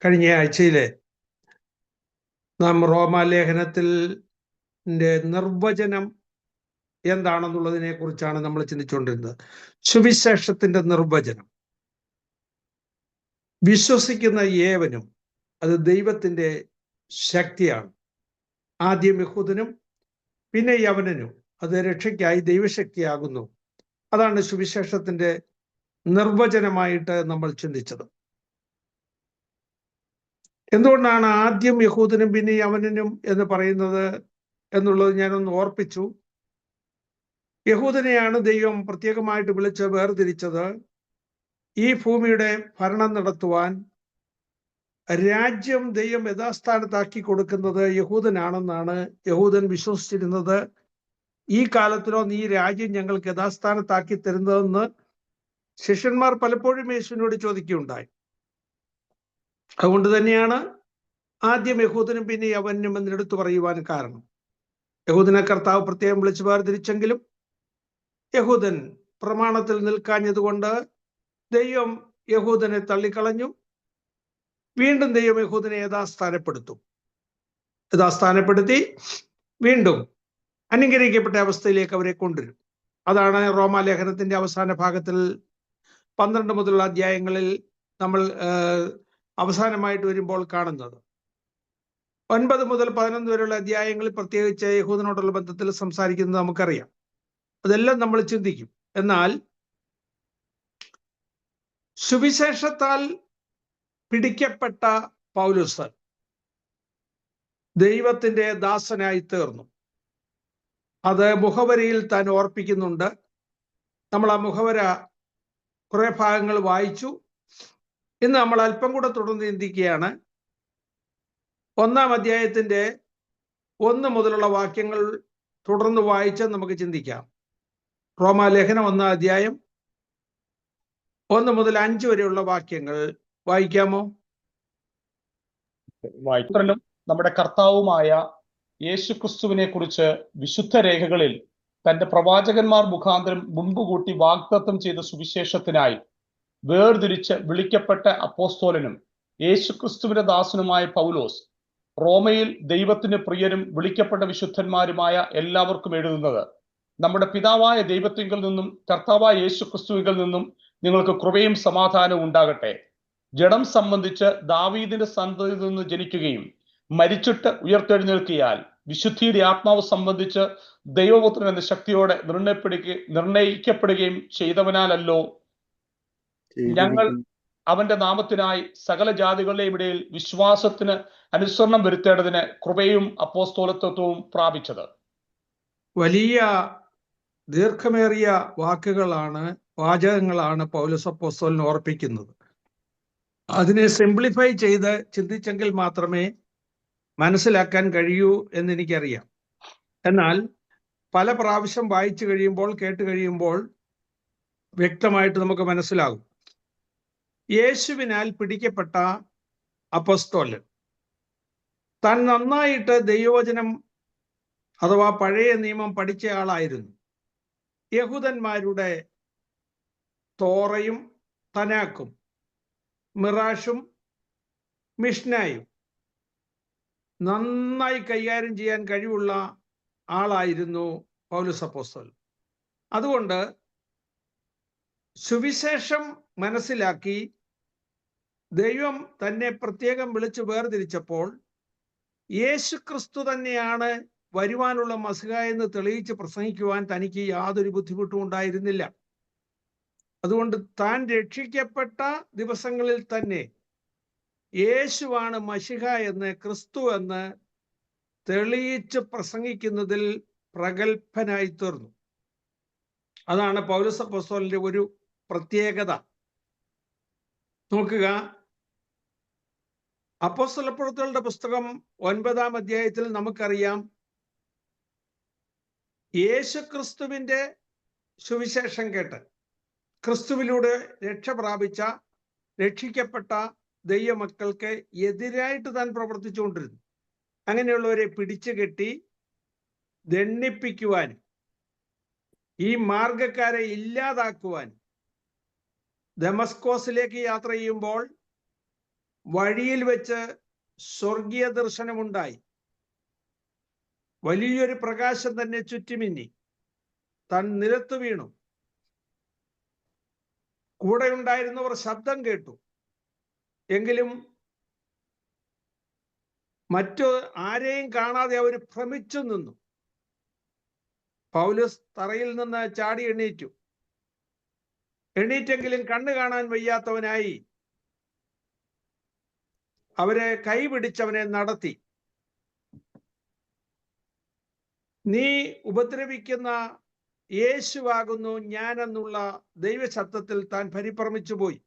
കഴിഞ്ഞ ആഴ്ചയിലെ നാം റോമാലേഖനത്തിന്റെ നിർവചനം എന്താണെന്നുള്ളതിനെ കുറിച്ചാണ് നമ്മൾ ചിന്തിച്ചുകൊണ്ടിരുന്നത്. സുവിശേഷത്തിന്റെ നിർവചനം: വിശ്വസിക്കുന്ന ഏവനും അത് ദൈവത്തിന്റെ ശക്തിയാണ്. ആദ്യം യഹൂദനും പിന്നെ യവനനും അത് രക്ഷയ്ക്കായി ദൈവശക്തിയാകുന്നു. അതാണ് സുവിശേഷത്തിന്റെ നിർവചനമായിട്ട് നമ്മൾ ചിന്തിച്ചത്. എന്തുകൊണ്ടാണ് ആദ്യം യഹൂദനും പിന്നെ യവനനും എന്ന് പറയുന്നത് എന്നുള്ളത് ഞാനൊന്ന് ഓർപ്പിച്ചു. യഹൂദനെയാണ് ദൈവം പ്രത്യേകമായിട്ട് വിളിച്ച് വേർതിരിച്ചത്. ഈ ഭൂമിയുടെ ഭരണം നടത്തുവാൻ രാജ്യം ദൈവം യഥാസ്ഥാനത്താക്കി കൊടുക്കുന്നത് യഹൂദനാണെന്നാണ് യഹൂദൻ വിശ്വസിച്ചിരുന്നത്. ഈ കാലത്തിലോ നീ രാജ്യം ഞങ്ങൾക്ക് യഥാസ്ഥാനത്താക്കി തരുന്നതെന്ന് ശിഷ്യന്മാർ പലപ്പോഴും യേശുവിനോട് ചോദിക്കുകയുണ്ടായി. അതുകൊണ്ട് തന്നെയാണ് ആദ്യം യഹൂദനും പിന്നെ യവനും എന്നെടുത്തു പറയുവാൻ കാരണം. യഹൂദനെ കർത്താവ് പ്രത്യേകം വിളിച്ചു വേർതിരിച്ചെങ്കിലും യഹൂദൻ പ്രമാണത്തിൽ നിൽക്കാഞ്ഞതുകൊണ്ട് ദൈവം യഹൂദനെ തള്ളിക്കളഞ്ഞു. വീണ്ടും ദൈവം യഹൂദനെ യഥാസ്ഥാനപ്പെടുത്തി വീണ്ടും അനുഗ്രഹിക്കപ്പെട്ട അവസ്ഥയിലേക്ക് അവരെ കൊണ്ടുവരും. അതാണ് റോമാലേഖനത്തിന്റെ അവസാന ഭാഗത്തിൽ 12 മുതലുള്ള അധ്യായങ്ങളിൽ നമ്മൾ അവസാനമായിട്ട് വരുമ്പോൾ കാണുന്നത്. 9 മുതൽ 11 വരെയുള്ള അധ്യായങ്ങളിൽ പ്രത്യേകിച്ച് യഹൂദനോടുള്ള ബന്ധത്തിൽ സംസാരിക്കുന്നത് നമുക്കറിയാം. അതെല്ലാം നമ്മൾ ചിന്തിക്കും. എന്നാൽ സുവിശേഷത്താൽ പിടിക്കപ്പെട്ട പൗലോസ് ദൈവത്തിന്റെ ദാസനായി തീർന്നു. അത് മുഖവരയിൽ താൻ ഓർപ്പിക്കുന്നുണ്ട്. നമ്മൾ ആ മുഖവര കുറെ ഭാഗങ്ങൾ വായിച്ചു. ഇന്ന് നമ്മൾ അല്പം കൂടെ തുടർന്ന് ചിന്തിക്കുകയാണ്. 1-ാം അധ്യായത്തിന്റെ 1 മുതലുള്ള വാക്യങ്ങൾ തുടർന്ന് വായിച്ച് നമുക്ക് ചിന്തിക്കാം. റോമാലേഖനം 1-ാം അധ്യായം 1 മുതൽ 5 വരെയുള്ള വാക്യങ്ങൾ വായിക്കാമോ? വായിക്കും. നമ്മുടെ കർത്താവുമായ യേശുക്രിസ്തുവിനെ കുറിച്ച് വിശുദ്ധ രേഖകളിൽ തന്റെ പ്രവാചകന്മാർ മുഖാന്തരം മുൻപ് കൂട്ടി വാഗ്ദത്തം ചെയ്ത സുവിശേഷത്തിനായി വേർതിരിച്ച് വിളിക്കപ്പെട്ട അപ്പോസ്തോലനും യേശുക്രിസ്തുവിന്റെ ദാസനുമായ പൗലോസ്, റോമയിൽ ദൈവത്തിന് പ്രിയരും വിളിക്കപ്പെട്ട വിശുദ്ധന്മാരുമായ എല്ലാവർക്കും എഴുതുന്നത്: നമ്മുടെ പിതാവായ ദൈവത്തിങ്കിൽ നിന്നും കർത്താവായ യേശുക്രിസ്തുവിൽ നിന്നും നിങ്ങൾക്ക് കൃപയും സമാധാനവും ഉണ്ടാകട്ടെ. ജഡം സംബന്ധിച്ച് ദാവീദിന്റെ സന്തതിയിൽ നിന്ന് ജനിക്കുകയും മരിച്ചിട്ട് ഉയർത്തെഴുന്നേൽക്കിയാൽ, വിശുദ്ധിയുടെ ആത്മാവ് സംബന്ധിച്ച് ദൈവപുത്രൻ എന്ന ശക്തിയോടെ നിർണയിക്കപ്പെടുകയും ചെയ്തവനാലല്ലോ ഞങ്ങൾ അവന്റെ നാമത്തിനായി സകല ജാതികളുടെയും ഇടയിൽ വിശ്വാസത്തിന് അനുസരണം വരുത്തേണ്ടതിന് കൃപയും അപ്പോസ്തലത്വവും പ്രാപിച്ചത്. വലിയ ദീർഘമേറിയ വാചകങ്ങളാണ് പൗലോസ് അപ്പോസ്തലൻ ഓർപ്പിക്കുന്നത്. അതിനെ സിംപ്ലിഫൈ ചെയ്ത് ചിന്തിച്ചെങ്കിൽ മാത്രമേ മനസ്സിലാക്കാൻ കഴിയൂ എന്നെനിക്കറിയാം. എന്നാൽ പല പ്രാവശ്യം വായിച്ചു കഴിയുമ്പോൾ, കേട്ട് കഴിയുമ്പോൾ വ്യക്തമായിട്ട് നമുക്ക് മനസ്സിലാകും. യേശുവിനാൽ പിടിക്കപ്പെട്ട അപ്പോസ്തലൻ താൻ നന്നായിട്ട് ദൈവവചനം അഥവാ പഴയ നിയമം പഠിച്ച ആളായിരുന്നു. യഹൂദന്മാരുടെ തോറയും തനാക്കും മിറാഷും മിഷ്നായും നന്നായി കൈകാര്യം ചെയ്യാൻ കഴിവുള്ള ആളായിരുന്നു പൗലോസ് അപ്പോസ്തലൻ. അതുകൊണ്ട് സുവിശേഷം മനസ്സിലാക്കി ദൈവം തന്നെ പ്രത്യേകം വിളിച്ചു വേർതിരിച്ചപ്പോൾ യേശുക്രിസ്തു തന്നെയാണ് വരുവാനുള്ള മസിഹ എന്ന് തെളിയിച്ച് പ്രസംഗിക്കുവാൻ തനിക്ക് യാതൊരു ബുദ്ധിമുട്ടും ഉണ്ടായിരുന്നില്ല. അതുകൊണ്ട് താൻ രക്ഷിക്കപ്പെട്ട ദിവസങ്ങളിൽ തന്നെ യേശുവാണ് മശിഹ എന്ന്, ക്രിസ്തു എന്ന് തെളിയിച്ച് പ്രസംഗിക്കുന്നതിൽ പ്രഗത്ഭനായി തീർന്നു. അതാണ് പൗലോസ് അപ്പോസ്തലന്റെ ഒരു പ്രത്യേകത. നോക്കുക, അപ്പോസ്തലപ്രവൃത്തികളുടെ പുസ്തകം 9-ാം അധ്യായത്തിൽ നമുക്കറിയാം, യേശുക്രിസ്തുവിന്റെ സുവിശേഷം കേട്ട് ക്രിസ്തുവിലൂടെ രക്ഷിക്കപ്പെട്ട ദൈവമക്കൾക്ക് എതിരായിട്ട് താൻ പ്രവർത്തിച്ചുകൊണ്ടിരുന്നു. അങ്ങനെയുള്ളവരെ പിടിച്ചു കെട്ടി ദണ്ഡിപ്പിക്കുവാനും ഈ മാർഗക്കാരെ ഇല്ലാതാക്കുവാനും ദമസ്കോസിലേക്ക് യാത്ര ചെയ്യുമ്പോൾ വഴിയിൽ വെച്ച് സ്വർഗീയ ദർശനമുണ്ടായി. വലിയൊരു പ്രകാശം തന്നെ ചുറ്റുമിന്നി. താൻ നിലത്തു വീണു. കൂടെ ഉണ്ടായിരുന്നവർ ശബ്ദം കേട്ടു. എങ്കിലും മറ്റു ആരെയും കാണാതെ അവർ ഭ്രമിച്ചു നിന്നു. പൗലോസ് തറയിൽ നിന്ന് ചാടി എണീറ്റെങ്കിലും കണ്ണു കാണാൻ വയ്യാത്തവനായി അവരെ കൈപിടിച്ചവനെ നടത്തി. നീ ഉപദ്രവിക്കുന്ന യേശുവാകുന്നു ഞാനെന്നുള്ള ദൈവശബ്ദത്തിൽ താൻ പരിഭ്രമിച്ചു പോയി.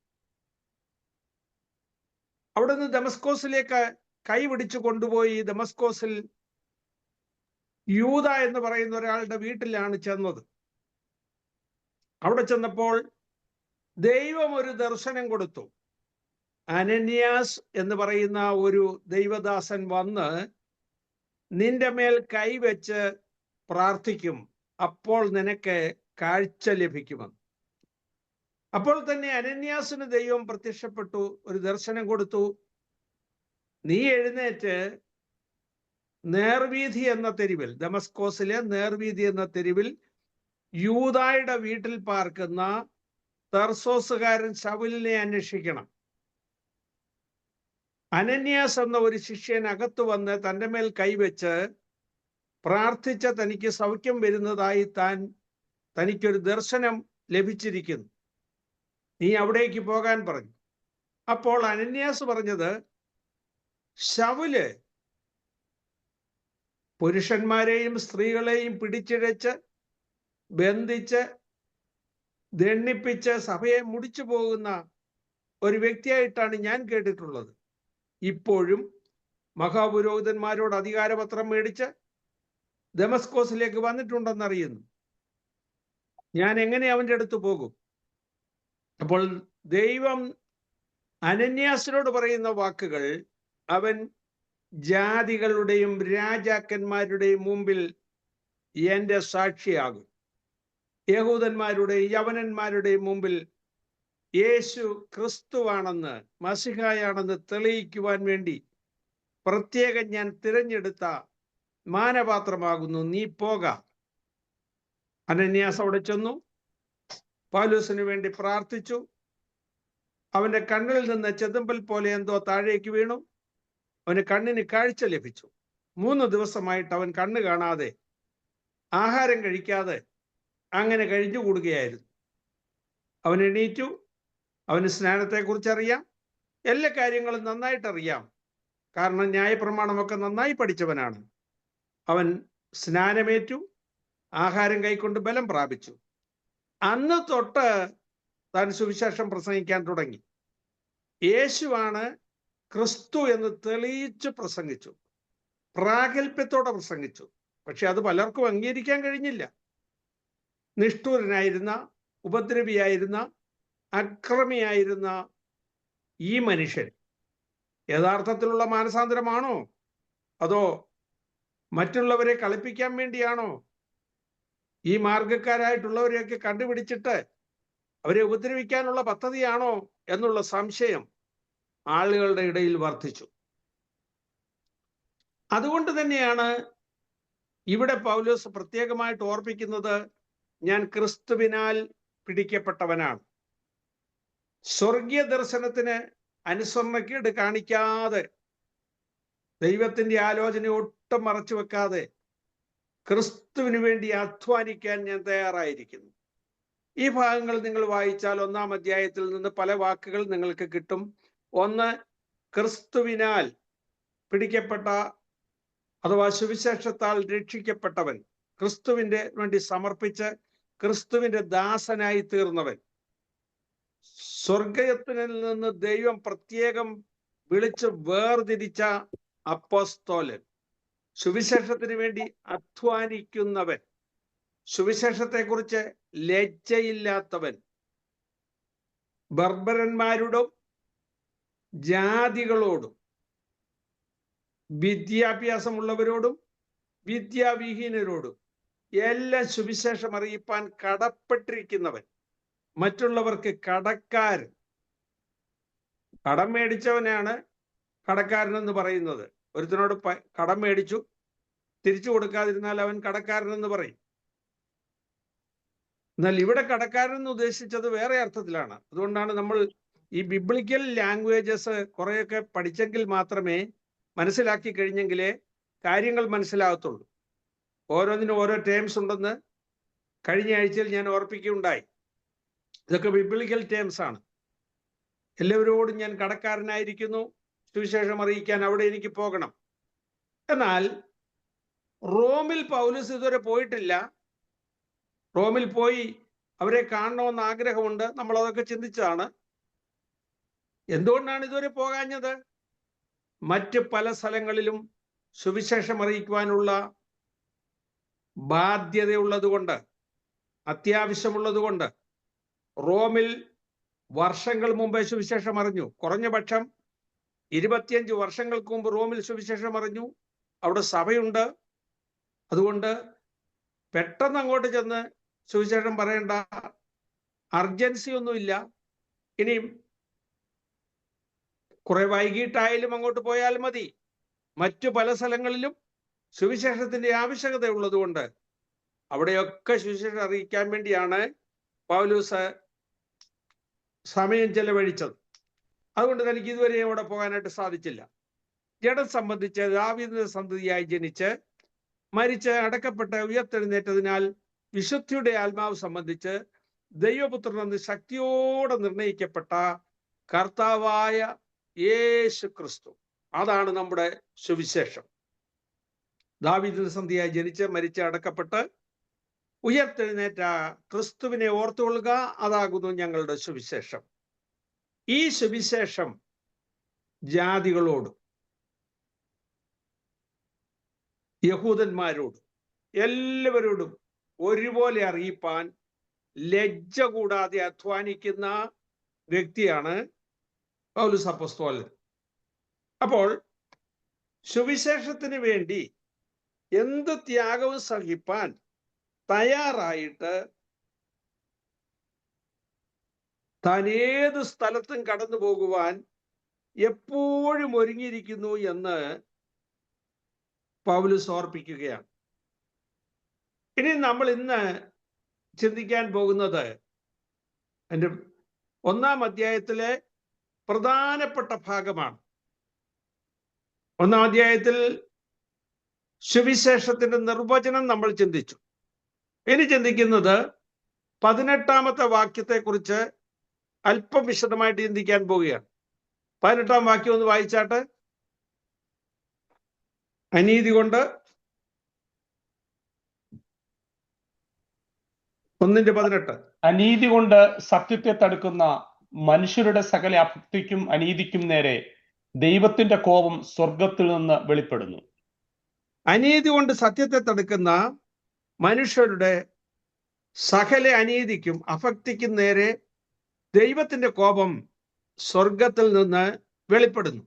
അവിടുന്ന് ദമസ്കോസിലേക്ക് കൈപിടിച്ചു കൊണ്ടുപോയി. ദമസ്കോസിൽ യൂദ എന്ന് പറയുന്ന ഒരാളുടെ വീട്ടിലാണ് ചെന്നത്. അവിടെ ചെന്നപ്പോൾ ദൈവം ഒരു ദർശനം കൊടുത്തു. അനന്യാസ് എന്ന് പറയുന്ന ഒരു ദൈവദാസൻ വന്ന് നിന്റെ മേൽ കൈവച്ച് പ്രാർത്ഥിക്കും, അപ്പോൾ നിനക്ക് കാഴ്ച ലഭിക്കുമെന്ന്. അപ്പോൾ തന്നെ അനന്യാസിന് ദൈവം പ്രത്യക്ഷപ്പെട്ടു, ഒരു ദർശനം കൊടുത്തു. നീ എഴുന്നേറ്റ് നേർവീഥി എന്ന തെരുവിൽ, ദമസ്കോസിലെ നേർവീഥി എന്ന തെരുവിൽ യൂദായുടെ വീട്ടിൽ പാർക്കുന്ന തർസോസുകാരൻ ശൗലിനെ അന്വേഷിക്കണം. അനന്യാസ് എന്ന ഒരു ശിഷ്യൻ അകത്തു വന്ന് തൻ്റെ മേൽ കൈവച്ച് പ്രാർത്ഥിച്ച തനിക്ക് സൗഖ്യം വരുന്നതായി തനിക്കൊരു ദർശനം ലഭിച്ചിരിക്കുന്നു. നീ അവിടേക്ക് പോകാൻ പറഞ്ഞു. അപ്പോൾ അനന്യാസ് പറഞ്ഞത്, ശൗല് പുരുഷന്മാരെയും സ്ത്രീകളെയും പിടിച്ചിഴച്ച് ബന്ധിച്ച് ദണ്ഡിപ്പിച്ച് സഭയെ മുടിച്ചു പോകുന്ന ഒരു വ്യക്തിയായിട്ടാണ് ഞാൻ കേട്ടിട്ടുള്ളത്. ഇപ്പോഴും മഹാപുരോഹിതന്മാരോട് അധികാരപത്രം മേടിച്ച് ദമസ്കോസിലേക്ക് വന്നിട്ടുണ്ടെന്നറിയുന്നു. ഞാൻ എങ്ങനെ അവൻ്റെ അടുത്ത് പോകും? അപ്പോൾ ദൈവം അനന്യാസിനോട് പറയുന്ന വാക്കുകൾ, അവൻ ജാതികളുടെയും രാജാക്കന്മാരുടെയും മുമ്പിൽ എൻ്റെ സാക്ഷിയാകും. യഹൂദന്മാരുടെയും യവനന്മാരുടെയും മുമ്പിൽ യേശു ക്രിസ്തുവാണെന്ന്, മസിഹായാണെന്ന് തെളിയിക്കുവാൻ വേണ്ടി പ്രത്യേകം ഞാൻ തിരഞ്ഞെടുത്ത മാനപാത്രമാകുന്നു. നീ പോക. അനന്യാസ് അവിടെ ചെന്നു. പൗലോസിന് വേണ്ടി പ്രാർത്ഥിച്ചു. അവന്റെ കണ്ണിൽ നിന്ന് ചെതുമ്പൽ പോലെ എന്തോ താഴേക്ക് വീണു. അവന് കണ്ണിന് കാഴ്ച ലഭിച്ചു. 3 ദിവസമായിട്ട് അവൻ കണ്ണ് കാണാതെ ആഹാരം കഴിക്കാതെ അങ്ങനെ കഴിഞ്ഞുകൂടുകയായിരുന്നു. അവൻ എണീറ്റു. അവന് സ്നാനത്തെക്കുറിച്ച് അറിയാം, എല്ലാ കാര്യങ്ങളും നന്നായിട്ടറിയാം. കാരണം ന്യായപ്രമാണമൊക്കെ നന്നായി പഠിച്ചവനാണ്. അവൻ സ്നാനമേറ്റു, ആഹാരം കൈക്കൊണ്ട് ബലം പ്രാപിച്ചു. അന്ന് തൊട്ട് താൻ സുവിശേഷം പ്രസംഗിക്കാൻ തുടങ്ങി. യേശുവാണ് ക്രിസ്തു എന്ന് തെളിയിച്ച് പ്രസംഗിച്ചു, പ്രാഗൽഭ്യത്തോടെ പ്രസംഗിച്ചു. പക്ഷെ അത് പലർക്കും അംഗീകരിക്കാൻ കഴിഞ്ഞില്ല. നിഷ്ഠൂരനായിരുന്ന, ഉപദ്രവിയായിരുന്ന, അക്രമിയായിരുന്ന ഈ മനുഷ്യൻ യഥാർത്ഥത്തിലുള്ള മാനസാന്തരമാണോ, അതോ മറ്റുള്ളവരെ കളിപ്പിക്കാൻ വേണ്ടിയാണോ? ഈ മാർഗക്കാരായിട്ടുള്ളവരെയൊക്കെ കണ്ടുപിടിച്ചിട്ട് അവരെ ഉപദ്രവിക്കാനുള്ള പദ്ധതിയാണോ എന്നുള്ള സംശയം ആളുകളുടെ ഇടയിൽ വർദ്ധിച്ചു. അതുകൊണ്ട് തന്നെയാണ് ഇവിടെ പൗലോസ് പ്രത്യേകമായിട്ട് ഓർപ്പിക്കുന്നത്, ഞാൻ ക്രിസ്തുവിനാൽ പിടിക്കപ്പെട്ടവനാണ്. സ്വർഗീയ ദർശനത്തിന് അനുസരണക്കേട് കാണിക്കാതെ, ദൈവത്തിന്റെ ആലോചന ഒട്ടും മറച്ചു വെക്കാതെ ക്രിസ്തുവിന് വേണ്ടി അധ്വാനിക്കാൻ ഞാൻ തയ്യാറായിരിക്കുന്നു. ഈ ഭാഗങ്ങൾ നിങ്ങൾ വായിച്ചാൽ 1-ാം അധ്യായത്തിൽ നിന്ന് പല വാക്കുകൾ നിങ്ങൾക്ക് കിട്ടും. ഒന്ന്, ക്രിസ്തുവിനാൽ പിടിക്കപ്പെട്ട അഥവാ സുവിശേഷത്താൽ രക്ഷിക്കപ്പെട്ടവൻ, ക്രിസ്തുവിന്റെ വേണ്ടി സമർപ്പിച്ച് ക്രിസ്തുവിന്റെ ദാസനായി തീർന്നവൻ, സ്വർഗത്തിൽ നിന്ന് ദൈവം പ്രത്യേകം വിളിച്ച് വേർതിരിച്ച അപ്പോസ്തലൻ, സുവിശേഷത്തിന് വേണ്ടി അധ്വാനിക്കുന്നവൻ, സുവിശേഷത്തെക്കുറിച്ച് ലജ്ജയില്ലാത്തവൻ, ബർബരന്മാരോടും ജാതികളോടും വിദ്യാഭ്യാസമുള്ളവരോടും വിദ്യാവിഹീനരോടും എല്ലാം സുവിശേഷം അറിയിപ്പാൻ കടപ്പെട്ടിരിക്കുന്നവൻ, മറ്റുള്ളവർക്ക് കടക്കാരൻ. കടം മേടിച്ചവനെയാണ് കടക്കാരനെന്ന് പറയുന്നത്. ഒരുത്തനോട് കടം മേടിച്ചു, തിരിച്ചു കൊടുക്കാതിരുന്നാൽ അവൻ കടക്കാരനെന്ന് പറയും. എന്നാൽ ഇവിടെ കടക്കാരൻ എന്ന് ഉദ്ദേശിച്ചത് വേറെ അർത്ഥത്തിലാണ്. അതുകൊണ്ടാണ് നമ്മൾ ഈ ബിബ്ലിക്കൽ ലാംഗ്വേജസ് കുറെയൊക്കെ പഠിച്ചെങ്കിൽ മാത്രമേ, മനസ്സിലാക്കി കഴിഞ്ഞെങ്കിലേ കാര്യങ്ങൾ മനസ്സിലാകത്തുള്ളൂ. ഓരോന്നിനും ഓരോ ടേംസ് ഉണ്ടെന്ന് കഴിഞ്ഞ ആഴ്ചയിൽ ഞാൻ ഓർപ്പിക്കുകയുണ്ടായി. ഇതൊക്കെ ബിബ്ലിക്കൽ ടേംസ് ആണ്. എല്ലാവരോടും ഞാൻ കടക്കാരനായിരിക്കുന്നു, സുവിശേഷം അറിയിക്കാൻ അവിടെ എനിക്ക് പോകണം. എന്നാൽ റോമിൽ പൗലോസ് ഇതുവരെ പോയിട്ടില്ല. റോമിൽ പോയി അവരെ കാണണമെന്ന് ആഗ്രഹമുണ്ട്. നമ്മൾ അതൊക്കെ ചിന്തിച്ചതാണ്. എന്തുകൊണ്ടാണ് ഇതുവരെ പോകാഞ്ഞത്? മറ്റ് പല സ്ഥലങ്ങളിലും സുവിശേഷം അറിയിക്കുവാനുള്ള ബാധ്യതയുള്ളത് കൊണ്ട്, അത്യാവശ്യമുള്ളത് കൊണ്ട്. റോമിൽ വർഷങ്ങൾ മുമ്പേ സുവിശേഷം അറിഞ്ഞു. കുറഞ്ഞ പക്ഷം 25 വർഷങ്ങൾക്ക് മുമ്പ് റോമിൽ സുവിശേഷം അറിഞ്ഞു. അവിടെ സഭയുണ്ട്. അതുകൊണ്ട് പെട്ടെന്ന് അങ്ങോട്ട് ചെന്ന് സുവിശേഷം പറയേണ്ട അർജൻസി ഒന്നുമില്ല. ഇനിയും കുറെ വൈകിട്ടായാലും അങ്ങോട്ട് പോയാൽ മതി. മറ്റു പല സ്ഥലങ്ങളിലും സുവിശേഷത്തിന്റെ ആവശ്യകത ഉള്ളതുകൊണ്ട് അവിടെയൊക്കെ സുവിശേഷം അറിയിക്കാൻ വേണ്ടിയാണ് പൗലോസ് സമയം ചെലവഴിച്ചത്. അതുകൊണ്ട് തനിക്ക് ഇതുവരെ അവിടെ പോകാനായിട്ട് സാധിച്ചില്ല. ജഡം സംബന്ധിച്ച് ദാവീദിന്റെ സന്തതിയായി ജനിച്ച് മരിച്ച് അടക്കപ്പെട്ട് ഉയർത്തെഴുന്നേറ്റതിനാൽ വിശുദ്ധിയുടെ ആത്മാവ് സംബന്ധിച്ച് ദൈവപുത്രൻ എന്ന് ശക്തിയോടെ നിർണയിക്കപ്പെട്ട കർത്താവായ യേശു ക്രിസ്തു, അതാണ് നമ്മുടെ സുവിശേഷം. ദാവീദിന്റെ സന്തതിയായി ജനിച്ച് മരിച്ച് അടക്കപ്പെട്ട് ഉയർത്തെഴുന്നേറ്റ ക്രിസ്തുവിനെ ഓർത്തുകൊള്ളുക, അതാകുന്നു ഞങ്ങളുടെ സുവിശേഷം. ഈ സുവിശേഷം ജാതികളോടും യഹൂദന്മാരോടും എല്ലാവരോടും ഒരുപോലെ അറിയിപ്പാൻ ലജ്ജ കൂടാതെ അധ്വാനിക്കുന്ന വ്യക്തിയാണ് പൗലോസ് അപ്പോസ്തലൻ. അപ്പോൾ സുവിശേഷത്തിന് വേണ്ടി എന്ത് ത്യാഗവും സഹിപ്പാൻ തയ്യാറായിട്ട് താൻ ഏത് സ്ഥലത്തും കടന്നു പോകുവാൻ എപ്പോഴും ഒരുങ്ങിയിരിക്കുന്നു എന്ന് പൗലോസ് ഓർപ്പിക്കുകയാണ്. ഇനി നമ്മൾ ഇന്ന് ചിന്തിക്കാൻ പോകുന്നത് എൻ്റെ 1-ാം അധ്യായത്തിലെ പ്രധാനപ്പെട്ട ഭാഗമാണ്. 1-ാം അധ്യായത്തിൽ സുവിശേഷത്തിന്റെ നിർവചനം നമ്മൾ ചിന്തിച്ചു. ഇനി ചിന്തിക്കുന്നത് 18-ാമത്തെ വാക്യത്തെക്കുറിച്ച് അല്പം വിശദമായിട്ട് ചിന്തിക്കാൻ പോവുകയാണ്. 18-ാം വാക്യം ഒന്ന് വായിച്ചാട്ട്. അനീതി കൊണ്ട് 1:18. അനീതി കൊണ്ട് സത്യത്തെ തടുക്കുന്ന മനുഷ്യരുടെ സകല അഭക്തിക്കും അനീതിക്കും നേരെ ദൈവത്തിന്റെ കോപം സ്വർഗത്തിൽ നിന്ന് വെളിപ്പെടുന്നു. അനീതി കൊണ്ട് സത്യത്തെ തടുക്കുന്ന മനുഷ്യരുടെ സകല അനീതിക്കും അഭക്തിക്കും നേരെ ദൈവത്തിന്റെ കോപം സ്വർഗത്തിൽ നിന്ന് വെളിപ്പെടുന്നു.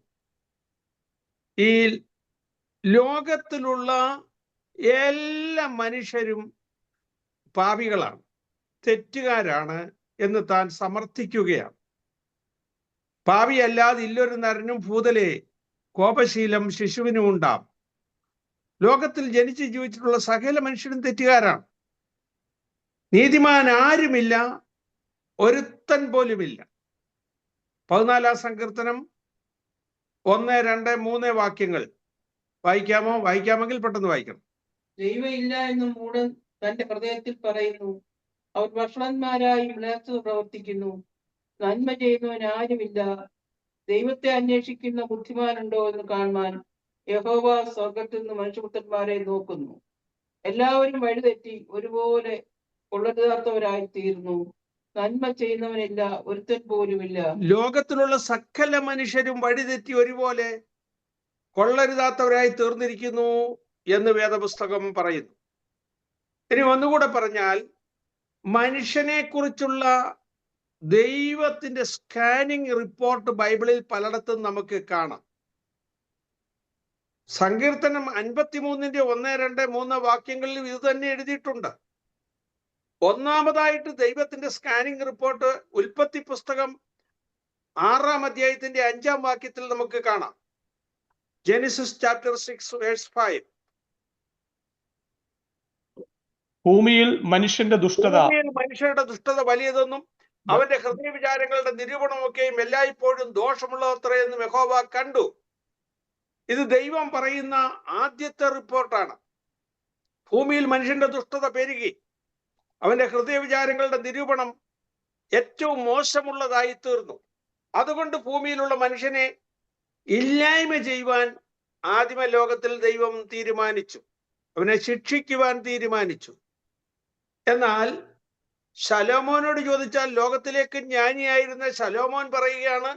ഈ ലോകത്തിലുള്ള എല്ലാ മനുഷ്യരും പാപികളാണ്, തെറ്റുകാരാണ് എന്ന് താൻ സമർത്ഥിക്കുകയാണ്. പാപിയല്ലാതെ ഇല്ലൊരു നരനും ഭൂതലേ, കോപശീലം ശിശുവിനും ഉണ്ടാം. ലോകത്തിൽ ജനിച്ച് ജീവിച്ചിട്ടുള്ള സകല മനുഷ്യരും തെറ്റുകാരാണ്. നീതിമാൻ ആരുമില്ല, ഒരുത്തൻ പോലുമില്ല. 14-ാം സങ്കീർത്തനം 1, 2, 3 വാക്യങ്ങൾ വായിക്കാമോ? വായിക്കാമെങ്കിൽ പെട്ടെന്ന് വായിക്കണം. ദൈവം ഇല്ല എന്ന് മൂടൻ തന്റെ ഹൃദയത്തിൽ പറയുന്നു. അവർ ഭക്ഷണന്മാരായി വിളർത്ത് പ്രവർത്തിക്കുന്നു. നന്മ ചെയ്യുന്നവൻ ആരുമില്ല. ദൈവത്തെ അന്വേഷിക്കുന്ന ബുദ്ധിമാനുണ്ടോ എന്ന് കാണുവാൻ യഹോവ സ്വർഗത്തിൽ നിന്ന് മനുഷ്യപുത്രന്മാരെ നോക്കുന്നു. എല്ലാവരും വഴിതെറ്റി ഒരുപോലെ കൊള്ളരുതാത്തവരായി തീർന്നു. നന്മ ചെയ്യുന്നവനില്ല, ഒരുത്തൻ പോലുമില്ല. ലോകത്തിലുള്ള സകല മനുഷ്യരും വഴിതെറ്റി ഒരുപോലെ കൊള്ളരുതാത്തവരായി തീർന്നിരിക്കുന്നു എന്ന് വേദപുസ്തകം പറയുന്നു. ഇനി ഒന്നുകൂടെ പറഞ്ഞാൽ, മനുഷ്യനെ കുറിച്ചുള്ള ദൈവത്തിന്റെ സ്കാനിങ് റിപ്പോർട്ട് ബൈബിളിൽ പലയിടത്തും നമുക്ക് കാണാം. സങ്കീർത്തനം 53-ന്റെ 1, 2, 3 വാക്യങ്ങളിൽ ഇത് തന്നെ എഴുതിയിട്ടുണ്ട്. ഒന്നാമതായിട്ട് ദൈവത്തിന്റെ സ്കാനിങ് റിപ്പോർട്ട് ഉൽപ്പത്തി പുസ്തകം 6-ാം അധ്യായത്തിന്റെ 5-ാം വാക്യത്തിൽ നമുക്ക് കാണാം. Genesis chapter 6 verse 5. ഭൂമിയിൽ മനുഷ്യന്റെ ദുഷ്ടത ഭൂമിയിൽ മനുഷ്യരുടെ ദുഷ്ടത വലിയതെന്നും അവന്റെ ഹൃദയ വിചാരങ്ങളുടെ നിരൂപണമൊക്കെയും എല്ലായ്പ്പോഴും ദോഷമുള്ളത്രയെന്നും യഹോവ കണ്ടു. ഇത് ദൈവം പറയുന്ന ആദ്യത്തെ റിപ്പോർട്ടാണ്. ഭൂമിയിൽ മനുഷ്യന്റെ ദുഷ്ടത പെരുകി, അവന്റെ ഹൃദയ വിചാരങ്ങളുടെ നിരൂപണം ഏറ്റവും മോശമുള്ളതായി തീർന്നു. അതുകൊണ്ട് ഭൂമിയിലുള്ള മനുഷ്യനെ ഇല്ലായ്മ ചെയ്യുവാൻ ആദിമ ലോകത്തിൽ ദൈവം തീരുമാനിച്ചു. അവനെ ശിക്ഷിക്കുവാൻ തീരുമാനിച്ചു. എന്നാൽ ശലോമോനോട് ചോദിച്ചാൽ, ലോകത്തിലേക്ക് ജ്ഞാനിയായിരുന്ന ശലോമോൻ പറയുകയാണ്,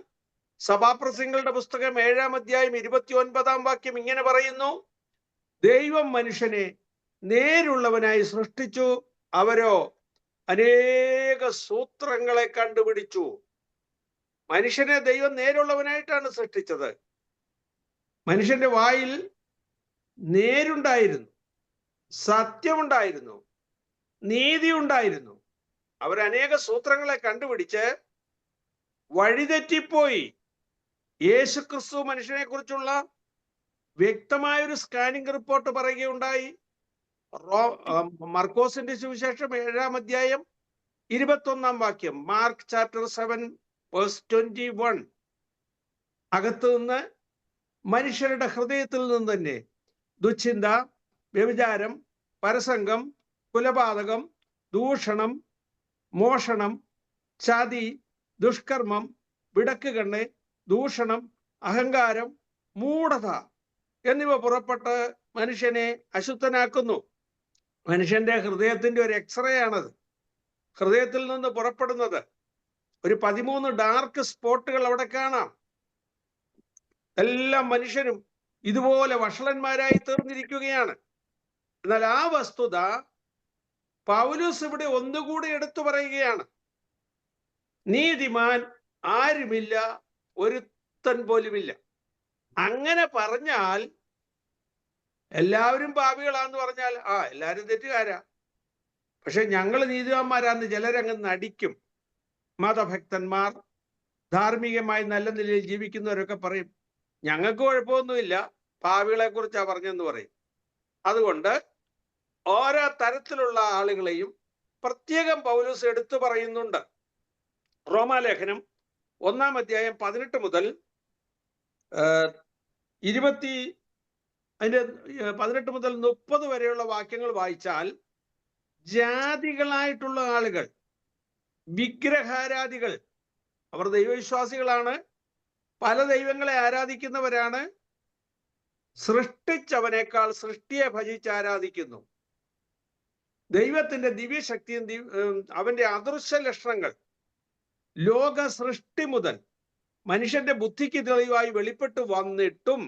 സഭാപ്രസംഗങ്ങളുടെ പുസ്തകം 7-ാം അധ്യായം 29-ാം വാക്യം ഇങ്ങനെ പറയുന്നു: ദൈവം മനുഷ്യനെ നേരുള്ളവനായി സൃഷ്ടിച്ചു, അവരോ അനേക സൂത്രങ്ങളെ കണ്ടുപിടിച്ചു. മനുഷ്യനെ ദൈവം നേരുള്ളവനായിട്ടാണ് സൃഷ്ടിച്ചത്. മനുഷ്യന്റെ വായിൽ നേരുണ്ടായിരുന്നു, സത്യമുണ്ടായിരുന്നു, നീതി ഉണ്ടായിരുന്നു. അവരനേക സൂത്രങ്ങളെ കണ്ടുപിടിച്ച് വഴിതെറ്റിപ്പോയി. യേശുക്രിസ്തു മനുഷ്യനെ കുറിച്ചുള്ള വ്യക്തമായൊരു സ്കാനിംഗ് റിപ്പോർട്ട് പറയുകയുണ്ടായി. മർക്കോസിന്റെ സുവിശേഷം 7-ാം അധ്യായം 21-ാം വാക്യം, മാർക്ക് ചാപ്റ്റർ 7 വേഴ്സ് 21. അകത്തു നിന്ന്, മനുഷ്യരുടെ ഹൃദയത്തിൽ നിന്ന് തന്നെ ദുശ്ചിന്ത, വ്യഭിചാരം, പരസംഗം, കുലപാതകം, ദൂഷണം, മോഷണം, ചതി, ദുഷ്കർമ്മം, വിടക്കുകണ്ണ്, ദൂഷണം, അഹങ്കാരം, മൂഢത എന്നിവ പുറപ്പെട്ട് മനുഷ്യനെ അശുദ്ധനാക്കുന്നു. മനുഷ്യന്റെ ഹൃദയത്തിന്റെ ഒരു എക്സ്റേ ആണത്. ഹൃദയത്തിൽ നിന്ന് പുറപ്പെടുന്നത് ഒരു 13 ഡാർക്ക് സ്പോട്ടുകൾ അവിടെ കാണാം. എല്ലാ മനുഷ്യരും ഇതുപോലെ വഷളന്മാരായി തീർന്നിരിക്കുകയാണ്. എന്നാൽ ആ വസ്തുത പൗലോസ് ഇവിടെ ഒന്നുകൂടി എടുത്തു പറയുകയാണ്. നീതിമാൻ ആരുമില്ല, ഒരുത്തൻ പോലുമില്ല. അങ്ങനെ പറഞ്ഞാൽ, എല്ലാവരും പാപികളാന്ന് പറഞ്ഞാൽ എല്ലാവരും തെറ്റുകാരാ, പക്ഷെ ഞങ്ങൾ നീതിമാന്മാരാന്ന് ചിലരങ്ങ് നടിക്കും. മതഭക്തന്മാർ, ധാർമ്മികമായി നല്ല നിലയിൽ ജീവിക്കുന്നവരൊക്കെ പറയും, ഞങ്ങൾക്ക് കുഴപ്പമൊന്നുമില്ല, പാപികളെ കുറിച്ചാ പറഞ്ഞെന്ന് പറയും. അതുകൊണ്ട് ഓരോ തരത്തിലുള്ള ആളുകളെയും പ്രത്യേകം പൗലോസ് എടുത്തു പറയുന്നുണ്ട്. റോമാലേഖനം 1-ാം അധ്യായം 18 മുതൽ 30 വരെയുള്ള വാക്യങ്ങൾ വായിച്ചാൽ, ജാതികളായിട്ടുള്ള ആളുകൾ, വിഗ്രഹാരാധികൾ, അവർ ദൈവവിശ്വാസികളാണ്, പല ദൈവങ്ങളെ ആരാധിക്കുന്നവരാണ്, സൃഷ്ടിച്ചവനേക്കാൾ സൃഷ്ടിയെ ഭജിച്ച് ആരാധിക്കുന്നു. ദൈവത്തിന്റെ ദിവ്യശക്തിയും അവന്റെ അദൃശ്യ ലക്ഷണങ്ങൾ ലോക സൃഷ്ടി മുതൽ മനുഷ്യന്റെ ബുദ്ധിക്ക് തെളിവായി വെളിപ്പെട്ടു വന്നിട്ടും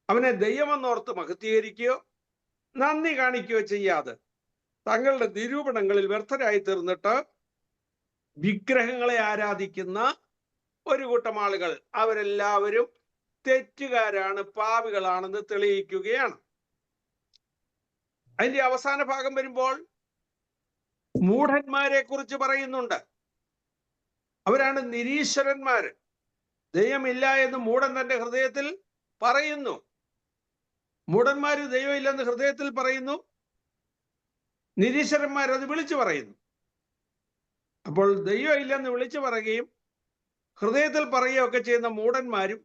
അവനെ ദൈവമെന്നോർത്ത് മഹത്വീകരിക്കുകയോ നന്ദി കാണിക്കുകയോ ചെയ്യാതെ തങ്ങളുടെ നിരൂപണങ്ങളിൽ വ്യർത്ഥരായി തീർന്നിട്ട് വിഗ്രഹങ്ങളെ ആരാധിക്കുന്ന ഒരു കൂട്ടം ആളുകൾ, അവരെല്ലാവരും തെറ്റുകാരാണ്, പാപികളാണെന്ന് തെളിയിക്കുകയാണ്. അതിന്റെ അവസാന ഭാഗം വരുമ്പോൾ മൂഢന്മാരെ കുറിച്ച് പറയുന്നുണ്ട്. അവരാണ് നിരീശ്വരന്മാര്. ദൈവമില്ല എന്ന് മൂഢൻ തന്റെ ഹൃദയത്തിൽ പറയുന്നു. മൂഢന്മാര് ദൈവമില്ലെന്ന് ഹൃദയത്തിൽ പറയുന്നു, നിരീശ്വരന്മാർ അത് വിളിച്ചു പറയുന്നു. അപ്പോൾ ദൈവമില്ലെന്ന് വിളിച്ചു പറയുകയും ഹൃദയത്തിൽ പറയുകയൊക്കെ ചെയ്യുന്ന മൂഢന്മാരും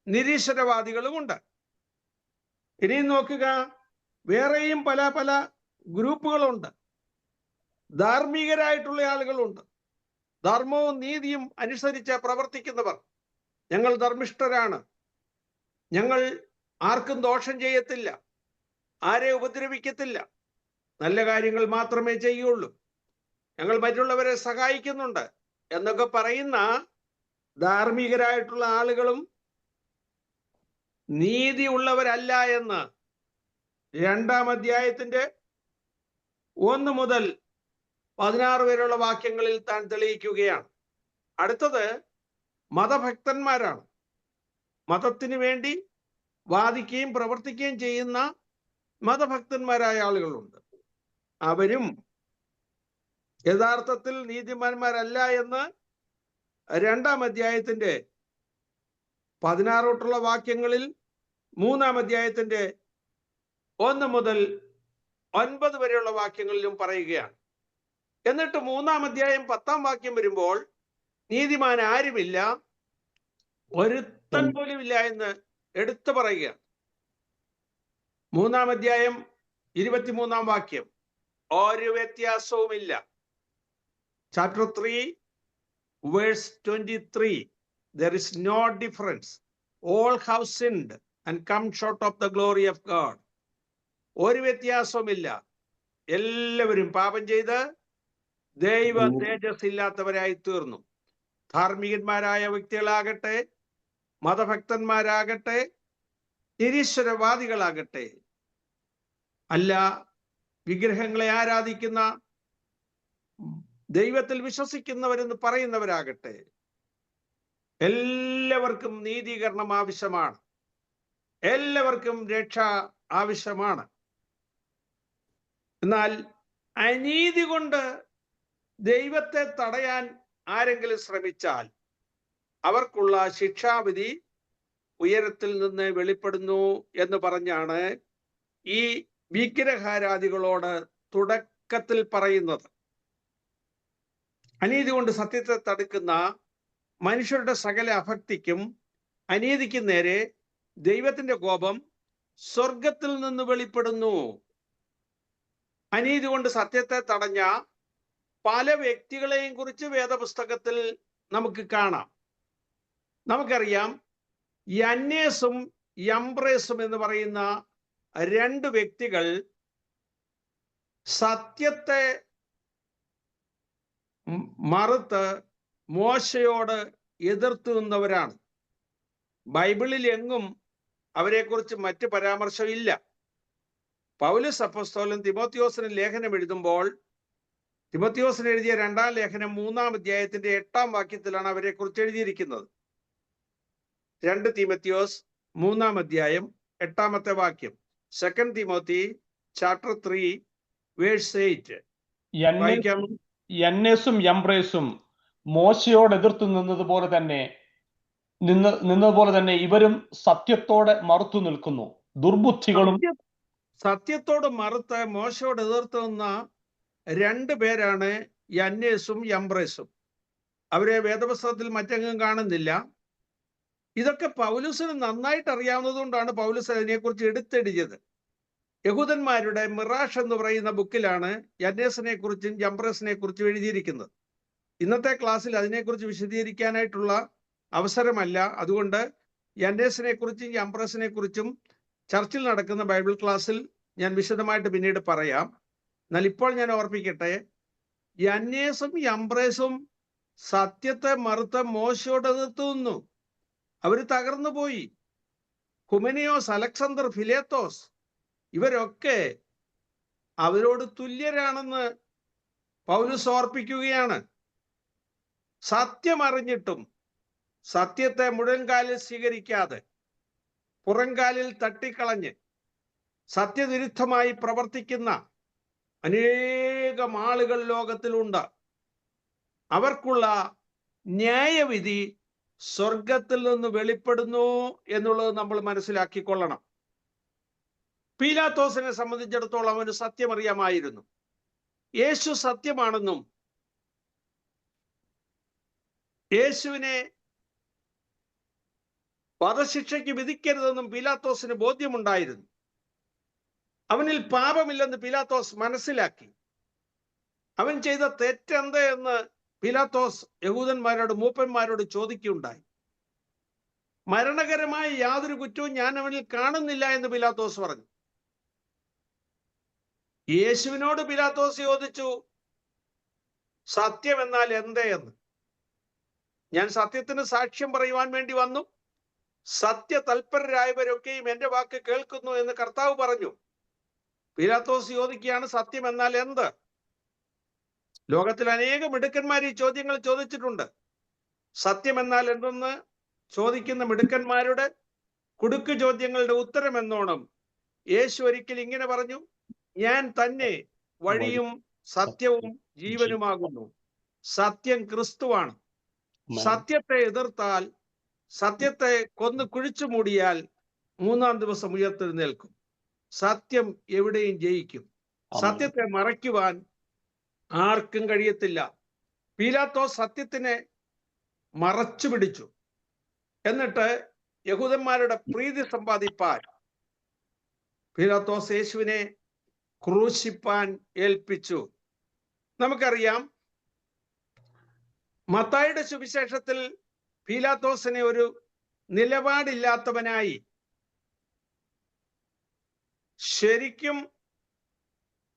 നിരീശ്വരവാദികളുമുണ്ട്. ഇനിയും നോക്കുക, വേറെയും പല പല ഗ്രൂപ്പുകളുണ്ട്. ധാർമ്മികരായിട്ടുള്ള ആളുകളുണ്ട്, ധർമ്മവും നീതിയും അനുസരിച്ച് പ്രവർത്തിക്കുന്നവർ. ഞങ്ങൾ ധർമ്മിഷ്ഠരാണ്, ഞങ്ങൾ ആർക്കും ദോഷം ചെയ്യത്തില്ല, ആരെ ഉപദ്രവിക്കത്തില്ല, നല്ല കാര്യങ്ങൾ മാത്രമേ ചെയ്യുള്ളൂ, ഞങ്ങൾ മറ്റുള്ളവരെ സഹായിക്കുന്നുണ്ട് എന്നൊക്കെ പറയുന്ന ധാർമ്മികരായിട്ടുള്ള ആളുകളും നീതി ഉള്ളവരല്ല എന്ന് 2-ാം അധ്യായത്തിന്റെ 1 മുതൽ 16 വരെയുള്ള വാക്യങ്ങളിൽ താൻ തെളിയിക്കുകയാണ്. അടുത്തത് മതഭക്തന്മാരാണ്. മതത്തിന് വേണ്ടി വാദിക്കുകയും പ്രവർത്തിക്കുകയും ചെയ്യുന്ന മതഭക്തന്മാരായ ആളുകളുണ്ട്. അവരും യഥാർത്ഥത്തിൽ നീതിമാന്മാരല്ല എന്ന് 2-ാം അധ്യായത്തിന്റെ 16 തൊട്ടുള്ള വാക്യങ്ങളിൽ 3-ാം അധ്യായത്തിന്റെ 1 മുതൽ 9 വരെയുള്ള വാക്യങ്ങളിലും പറയുകയാണ്. എന്നിട്ട് 3-ാം അധ്യായം 10-ാം വാക്യം വരുമ്പോൾ നീതിമാൻ ആരുമില്ല, ഒരുത്തൻ പോലും ഇല്ല എന്ന് എടുത്തു പറയുകയാണ്. 3-ാം അധ്യായം 23-ാം വാക്യം, ഒരു വ്യത്യാസവുമില്ല. Chapter 3 verse 23, there is no difference. All have sinned and come short of the glory of God. ഒരു വ്യത്യാസവുമില്ല, എല്ലാവരും പാപം ചെയ്ത് ദൈവ തേജസ് ഇല്ലാത്തവരായി തീർന്നു. ധാർമ്മികന്മാരായ വ്യക്തികളാകട്ടെ, മതഭക്തന്മാരാകട്ടെ, നിരീശ്വരവാദികളാകട്ടെ, അല്ല വിഗ്രഹങ്ങളെ ആരാധിക്കുന്ന, ദൈവത്തിൽ വിശ്വസിക്കുന്നവരെന്ന് പറയുന്നവരാകട്ടെ, എല്ലാവർക്കും നീതീകരണം ആവശ്യമാണ്, എല്ലാവർക്കും രക്ഷ ആവശ്യമാണ്. എന്നാൽ അനീതി കൊണ്ട് ദൈവത്തെ തടയാൻ ആരെങ്കിലും ശ്രമിച്ചാൽ അവർക്കുള്ള ശിക്ഷാവിധി ഉയരത്തിൽ നിന്ന് വെളിപ്പെടുന്നു എന്ന് പറഞ്ഞാണ് ഈ വിഗ്രഹാരാധികളോട് തുടക്കത്തിൽ പറയുന്നത്. അനീതി കൊണ്ട് സത്യത്തെ തടുക്കുന്ന മനുഷ്യരുടെ സകല അഭക്തിക്കും അനീതിക്കും നേരെ ദൈവത്തിന്റെ കോപം സ്വർഗത്തിൽ നിന്ന് വെളിപ്പെടുന്നു. അനീതി കൊണ്ട് സത്യത്തെ തടഞ്ഞ പല വ്യക്തികളെയും കുറിച്ച് വേദപുസ്തകത്തിൽ നമുക്ക് കാണാം. നമുക്കറിയാം, യന്നേസും യംബ്രേസും എന്ന് പറയുന്ന 2 വ്യക്തികൾ സത്യത്തെ മറുത്ത് മോശയോട് എതിർത്തു നിന്നവരാണ്. ബൈബിളിൽ എങ്ങും അവരെക്കുറിച്ച് മറ്റ് പരാമർശമില്ല. പൗലോസ് അപ്പോസ്തലൻ തിമോത്തിയോസിന് ലേഖനം എഴുതുമ്പോൾ തിമോത്തിയോസിന് എഴുതിയ 2-ാം ലേഖനം 3-ാം അധ്യായത്തിന്റെ 8-ാം വാക്യത്തിലാണ് അവരെ കുറിച്ച് എഴുതിയിരിക്കുന്നത്. 2 തീമോത്തിയോസ് 3-ാം അധ്യായം 8-ാമത്തെ വാക്യം. 2 തിമോത്തി ചാപ്റ്റർ 3 വേഴ്സ് 8 വായിക്കാം. യന്നേസും യംബ്രേസും മോശയോട് എതിർത്തു നിന്നതുപോലെ തന്നെ ഇവരും സത്യത്തോടെ മറുത്തു നിൽക്കുന്നു. ദുർബുദ്ധികളും സത്യത്തോട് മറുത്ത് മോശയോട് എതിർത്തു നിന്ന 2 പേരാണ് യന്നേസും യംബ്രേസും. അവരെ വേദപുസ്തകത്തിൽ മറ്റെങ്ങും കാണുന്നില്ല. ഇതൊക്കെ പൗലോസിന് നന്നായിട്ട് അറിയാവുന്നത് കൊണ്ടാണ് പൗലോസ് അതിനെക്കുറിച്ച് എടുത്തെഴുതിയത്. യഹൂദന്മാരുടെ മിറാഷ് എന്ന് പറയുന്ന ബുക്കിലാണ് യന്നേസിനെ കുറിച്ചും യംബ്രേസിനെ കുറിച്ചും എഴുതിയിരിക്കുന്നത്. ഇന്നത്തെ ക്ലാസ്സിൽ അതിനെക്കുറിച്ച് വിശദീകരിക്കാനായിട്ടുള്ള അവസരമല്ല. അതുകൊണ്ട് യന്നേസിനെ കുറിച്ചും യംബ്രേസിനെ കുറിച്ചും ചർച്ചിൽ നടക്കുന്ന ബൈബിൾ ക്ലാസ്സിൽ ഞാൻ വിശദമായിട്ട് പിന്നീട് പറയാം. എന്നാൽ ഇപ്പോൾ ഞാൻ ഓർപ്പിക്കട്ടെ, യന്നേസും യംബ്രേസും സത്യത്തെ മറുത്ത മോശയോട് എതിർത്തു നിന്നു. അവർ തകർന്നു പോയി. ഹുമനിയോസ്, അലക്സാണ്ടർ, ഫിലേത്തോസ് ഇവരൊക്കെ അവരോട് തുല്യരാണെന്ന് പൗലോസ് ഓർപ്പിക്കുകയാണ്. സത്യം അറിഞ്ഞിട്ടും സത്യത്തെ മുഴങ്കാലിൽ സ്വീകരിക്കാതെ പുറംകാലിൽ തട്ടിക്കളഞ്ഞ് സത്യവിരുദ്ധമായി പ്രവർത്തിക്കുന്ന അനേകം ആളുകൾ ലോകത്തിലുണ്ട്. അവർക്കുള്ള ന്യായവിധി സ്വർഗത്തിൽ നിന്ന് വെളിപ്പെടുന്നു എന്നുള്ളത് നമ്മൾ മനസ്സിലാക്കിക്കൊള്ളണം. പീലാത്തോസിനെ സംബന്ധിച്ചിടത്തോളം അവന് സത്യമറിയാമായിരുന്നു. യേശു സത്യമാണെന്നും യേശുവിനെ വധശിക്ഷയ്ക്ക് വിധിക്കരുതെന്നും പീലാത്തോസിന് ബോധ്യമുണ്ടായിരുന്നു. അവനിൽ പാപമില്ലെന്ന് പീലാത്തോസ് മനസ്സിലാക്കി. അവൻ ചെയ്ത തെറ്റെന്ത് എന്ന് പീലാത്തോസ് യഹൂദന്മാരോട്, മൂപ്പന്മാരോട് ചോദിക്കുകയുണ്ടായി. മരണകരമായ യാതൊരു കുറ്റവും ഞാൻ അവനിൽ കാണുന്നില്ല എന്ന് പീലാത്തോസ് പറഞ്ഞു. യേശുവിനോട് പീലാത്തോസ് ചോദിച്ചു, സത്യം എന്നാൽ എന്തേ എന്ന്. ഞാൻ സത്യത്തിന് സാക്ഷ്യം പറയുവാൻ വേണ്ടി വന്നു, സത്യ തൽപരരായവരൊക്കെയും എന്റെ വാക്ക് കേൾക്കുന്നു എന്ന് കർത്താവ് പറഞ്ഞു. പീലാത്തോസ് ചോദിക്കുകയാണ്, സത്യം എന്നാൽ എന്ത്? ലോകത്തിൽ അനേകം മിടുക്കന്മാർ ഈ ചോദ്യങ്ങൾ ചോദിച്ചിട്ടുണ്ട്. സത്യം എന്നാൽ എന്തെന്ന് ചോദിക്കുന്ന മിടുക്കന്മാരുടെ കുടുക്ക് ചോദ്യങ്ങളുടെ ഉത്തരം എന്നോണം യേശു ഒരിക്കൽ ഇങ്ങനെ പറഞ്ഞു, ഞാൻ തന്നെ വഴിയും സത്യവും ജീവനുമാകുന്നു. സത്യം ക്രിസ്തുവാണ്. സത്യത്തെ എതിർത്താൽ, സത്യത്തെ കൊന്നു കുഴിച്ചു മൂടിയാൽ 3-ാം ദിവസം ഉയർത്തെഴുന്നേൽക്കും. സത്യം എവിടെയും ജയിക്കും. സത്യത്തെ മറയ്ക്കുവാൻ ആർക്കും കഴിയത്തില്ല. പീലാത്തോസ് സത്യത്തിനെ മറച്ചു പിടിച്ചു. എന്നിട്ട് യഹൂദന്മാരുടെ പ്രീതി സമ്പാദിപ്പാൻ പീലാത്തോസ് യേശുവിനെ ക്രൂശിപ്പാൻ ഏൽപ്പിച്ചു. നമുക്കറിയാം, മത്തായിയുടെ സുവിശേഷത്തിൽ പീലാത്തോസിനെ ഒരു നിലപാടില്ലാത്തവനായി, ശരിക്കും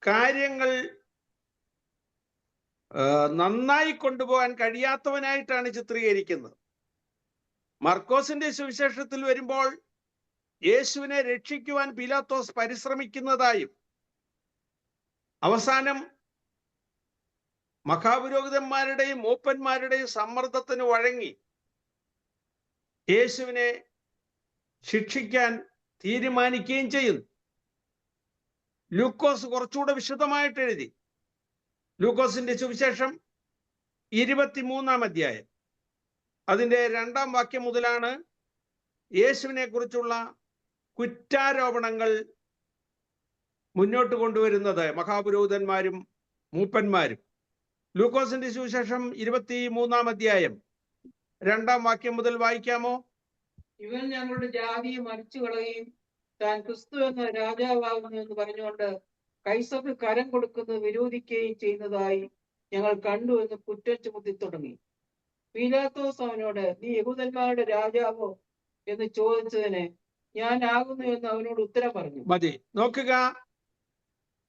കാര്യങ്ങൾ നന്നായി കൊണ്ടുപോകാൻ കഴിയാത്തവനായിട്ടാണ് ചിത്രീകരിക്കുന്നത്. മർക്കോസിന്റെ സുവിശേഷത്തിൽ വരുമ്പോൾ യേശുവിനെ രക്ഷിക്കുവാൻ പീലാത്തോസ് പരിശ്രമിക്കുന്നതായും, അവസാനം മഹാപുരോഹിതന്മാരുടെയും മൂപ്പന്മാരുടെയും സമ്മർദ്ദത്തിന് വഴങ്ങി യേശുവിനെ ശിക്ഷിക്കാൻ തീരുമാനിക്കുകയും ചെയ്യുന്നു. ലൂക്കോസ് കുറച്ചുകൂടെ വിശദമായിട്ട് എഴുതി. ലൂക്കോസിന്റെ സുവിശേഷം 23-ാം അധ്യായം അതിന്റെ 2-ാം വാക്യം മുതലാണ് യേശുവിനെ കുറിച്ചുള്ള കുറ്റാരോപണങ്ങൾ മുന്നോട്ട് കൊണ്ടുവരുന്നത് മഹാപുരോഹിതന്മാരും മൂപ്പന്മാരും. ലൂക്കോസിന്റെ സുവിശേഷം 23-ാം അധ്യായം 2-ാം വാക്യം മുതൽ വായിക്കാമോ? ഇവൻ ഞങ്ങളുടെ ജാതിയെ മരിച്ചു കളയുകയും താൻ ക്രിസ്തു എന്ന രാജാവാകുന്നു എന്ന് പറഞ്ഞുകൊണ്ട് കൈസർക്ക് കരം കൊടുക്കുന്നത് വിരോധിക്കുകയും ചെയ്യുന്നതായി ഞങ്ങൾ കണ്ടു എന്ന് കുറ്റം ചുമത്തി തുടങ്ങി. പീലാത്തോസ് അവനോട്, നീ യഹൂദന്മാരുടെ രാജാവോ എന്ന് ചോദിച്ചതിന് ഞാൻ ആകുന്നു എന്ന് അവനോട് ഉത്തരം പറഞ്ഞു. മതി. നോക്കുക,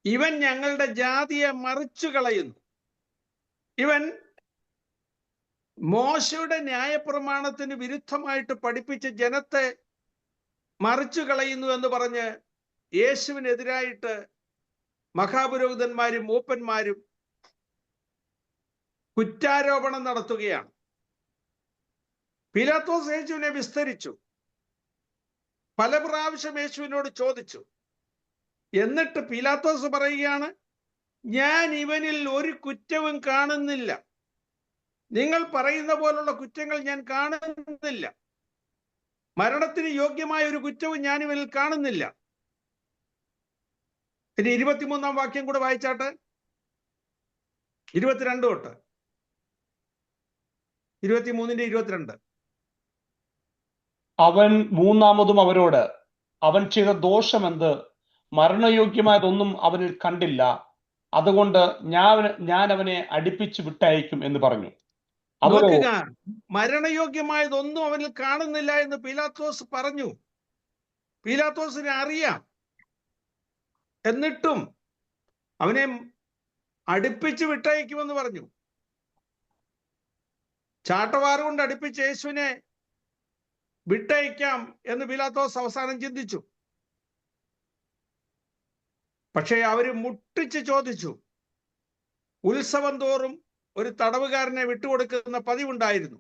ഇവൻ ഞങ്ങളുടെ ജാതിയെ മറിച്ചു കളയുന്നു. ഇവൻ മോശയുടെ ന്യായപ്രമാണത്തിന് വിരുദ്ധമായിട്ട് പഠിപ്പിച്ച ജനത്തെ മറിച്ചു കളയുന്നു എന്ന് പറഞ്ഞ് യേശുവിനെതിരായിട്ട് മഹാപുരോഹിതന്മാരും മൂപ്പന്മാരും കുറ്റാരോപണം നടത്തുകയാണ്. പീലാത്തോസ് യേശുവിനെ വിസ്തരിച്ചു. പല പ്രാവശ്യം യേശുവിനോട് ചോദിച്ചു. എന്നിട്ട് പീലാത്തോസ് പറയുകയാണ്, ഞാൻ ഇവനിൽ ഒരു കുറ്റവും കാണുന്നില്ല. നിങ്ങൾ പറയുന്ന പോലുള്ള കുറ്റങ്ങൾ ഞാൻ കാണുന്നില്ല. മരണത്തിന് യോഗ്യമായ ഒരു കുറ്റവും ഞാൻ ഇവനിൽ കാണുന്നില്ല. ഇനി 23-ാം വാക്യം കൂടെ വായിച്ചാട്ടെ. 22 തൊട്ട് 23-ന്റെ 22. അവൻ മൂന്നാമതും അവരോട്, അവൻ ചെയ്ത ദോഷമെന്ത്? മരണയോഗ്യമായതൊന്നും അവനിൽ കണ്ടില്ല. അതുകൊണ്ട് ഞാൻ അവനെ അടിപ്പിച്ചു വിട്ടയക്കും എന്ന് പറഞ്ഞു. നോക്കുക, മരണയോഗ്യമായതൊന്നും അവനിൽ കാണുന്നില്ല എന്ന് പീലാത്തോസ് പറഞ്ഞു. പീലാത്തോസിനെ അറിയാം. എന്നിട്ടും അവനെ അടുപ്പിച്ച് വിട്ടയക്കുമെന്ന് പറഞ്ഞു. ചാട്ടവാറ് കൊണ്ട് അടുപ്പിച്ച് യേശുവിനെ വിട്ടയക്കാം എന്ന് പീലാത്തോസ് അവസാനം ചിന്തിച്ചു. പക്ഷേ അവര് മുട്ടിച്ച് ചോദിച്ചു. ഉത്സവം തോറും ഒരു തടവുകാരനെ വിട്ടുകൊടുക്കുന്ന പതിവുണ്ടായിരുന്നു.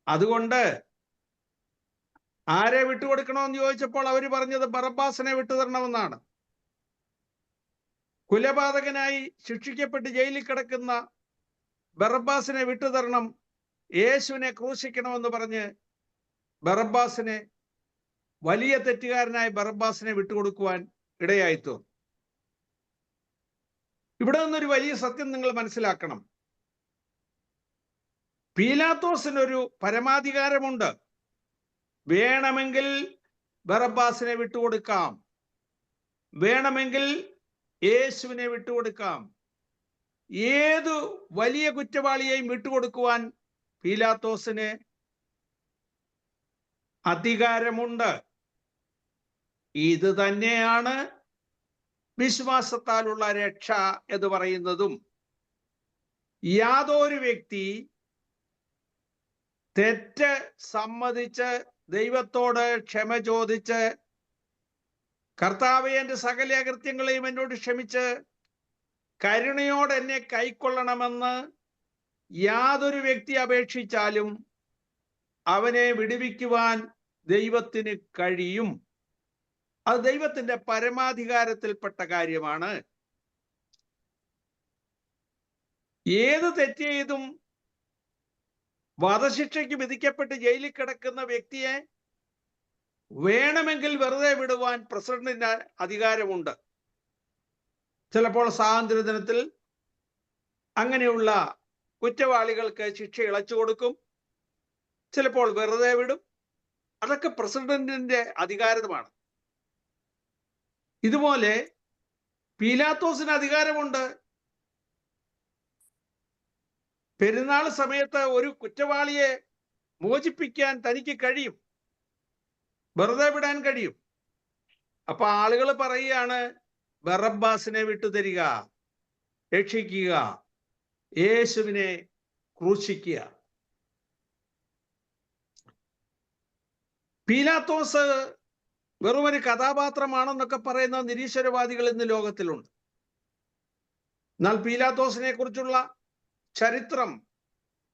അതുകൊണ്ട് ആരെ വിട്ടുകൊടുക്കണമെന്ന് ചോദിച്ചപ്പോൾ അവര് പറഞ്ഞത് ബറബ്ബാസിനെ വിട്ടുതരണമെന്നാണ്. കുലപാതകനായി ശിക്ഷിക്കപ്പെട്ട് ജയിലിൽ കിടക്കുന്ന ബറബ്ബാസിനെ വിട്ടുതരണം, യേശുവിനെ ക്രൂശിക്കണമെന്ന് പറഞ്ഞ് ബറബ്ബാസിനെ, വലിയ തെറ്റുകാരനായ ബറബ്ബാസിനെ വിട്ടുകൊടുക്കുവാൻ ഇടയായിത്തീർന്നു. ഇവിടെ നിന്നൊരു വലിയ സത്യം നിങ്ങൾ മനസ്സിലാക്കണം. പീലാത്തോസിനൊരു പരമാധികാരമുണ്ട്. വേണമെങ്കിൽ ബറബ്ബാസിനെ വിട്ടുകൊടുക്കാം, വേണമെങ്കിൽ യേശുവിനെ വിട്ടുകൊടുക്കാം. ഏതു വലിയ കുറ്റവാളിയെയും വിട്ടുകൊടുക്കുവാൻ പീലാത്തോസിന് അധികാരമുണ്ട്. ഇത് തന്നെയാണ് വിശ്വാസത്താലുള്ള രക്ഷ എന്ന് പറയുന്നതും. യാതൊരു വ്യക്തി തെറ്റ് സമ്മതിച്ച് ദൈവത്തോട് ക്ഷമ ചോദിച്ച്, കർത്താവേ എൻ്റെ സകല അകൃത്യങ്ങളെയും എന്നോട് ക്ഷമിച്ച് കരുണയോടെ എന്നെ കൈക്കൊള്ളണമെന്ന് യാതൊരു വ്യക്തി അപേക്ഷിച്ചാലും അവനെ വിടുവിക്കുവാൻ ദൈവത്തിന് കഴിയും. അത് ദൈവത്തിന്റെ പരമാധികാരത്തിൽപ്പെട്ട കാര്യമാണ്. ഏത് തെറ്റ് ചെയ്തും വധശിക്ഷയ്ക്ക് വിധിക്കപ്പെട്ട് ജയിലിൽ കിടക്കുന്ന വ്യക്തിയെ വേണമെങ്കിൽ വെറുതെ വിടുവാൻ പ്രസിഡന്റിന് അധികാരമുണ്ട്. ചിലപ്പോൾ സ്വാതന്ത്ര്യ ദിനത്തിൽ അങ്ങനെയുള്ള കുറ്റവാളികൾക്ക് ശിക്ഷ ഇളച്ചു കൊടുക്കും, ചിലപ്പോൾ വെറുതെ വിടും. അതൊക്കെ പ്രസിഡന്റിന്റെ അധികാരമാണ്. ഇതുപോലെ പീലാത്തോസിന് അധികാരമുണ്ട്. പെരുന്നാൾ സമയത്ത് ഒരു കുറ്റവാളിയെ മോചിപ്പിക്കാൻ തനിക്ക് കഴിയും, വെറുതെ വിടാൻ കഴിയും. അപ്പൊ ആളുകൾ പറയുകയാണ്, ബറബ്ബാസിനെ വിട്ടുതരിക, രക്ഷിക്കുക, യേശുവിനെ ക്രൂശിക്കുക. പീലാത്തോസ് വെറും ഒരു കഥാപാത്രമാണെന്നൊക്കെ പറയുന്ന നിരീശ്വരവാദികൾ ഇന്ന് ലോകത്തിലുണ്ട്. എന്നാൽ പീലാത്തോസിനെ കുറിച്ചുള്ള ചരിത്രം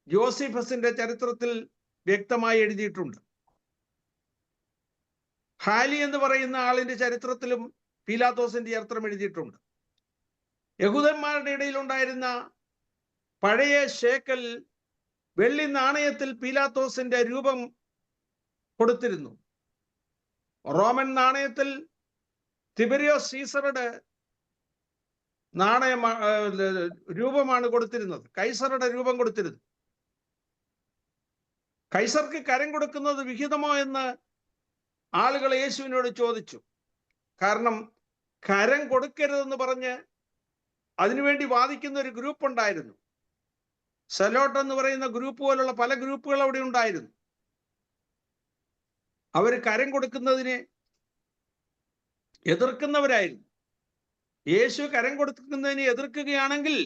ജോസിഫസിന്റെ ചരിത്രത്തിൽ വ്യക്തമായി എഴുതിയിട്ടുണ്ട്. ഹാലി എന്ന് പറയുന്ന ആളിന്റെ ചരിത്രത്തിലും പീലാത്തോസിന്റെ ചരിത്രം എഴുതിയിട്ടുണ്ട്. യഹൂദന്മാരുടെ ഇടയിൽ ഉണ്ടായിരുന്ന പഴയ ശേക്കൽ വെള്ളി നാണയത്തിൽ പീലാത്തോസിന്റെ രൂപം കൊടുത്തിരുന്നു. റോമൻ നാണയത്തിൽ തിബരിയോസ് സീസറുടെ രൂപമാണ് കൊടുത്തിരുന്നത്, കൈസറുടെ രൂപം കൊടുത്തിരുന്നു. കൈസർക്ക് കരം കൊടുക്കുന്നത് വിഹിതമോ എന്ന് ആളുകൾ യേശുവിനോട് ചോദിച്ചു. കാരണം കരം കൊടുക്കരുതെന്ന് പറഞ്ഞ് അതിനുവേണ്ടി വാദിക്കുന്ന ഒരു ഗ്രൂപ്പ് ഉണ്ടായിരുന്നു. സെലോട്ട് എന്ന് പറയുന്ന ഗ്രൂപ്പ് പോലുള്ള പല ഗ്രൂപ്പുകൾ അവിടെ ഉണ്ടായിരുന്നു. അവർ കരം കൊടുക്കുന്നതിനെ എതിർക്കുന്നവരായിരുന്നു. യേശു കരം കൊടുക്കുന്നതിനെ എതിർക്കുകയാണെങ്കിൽ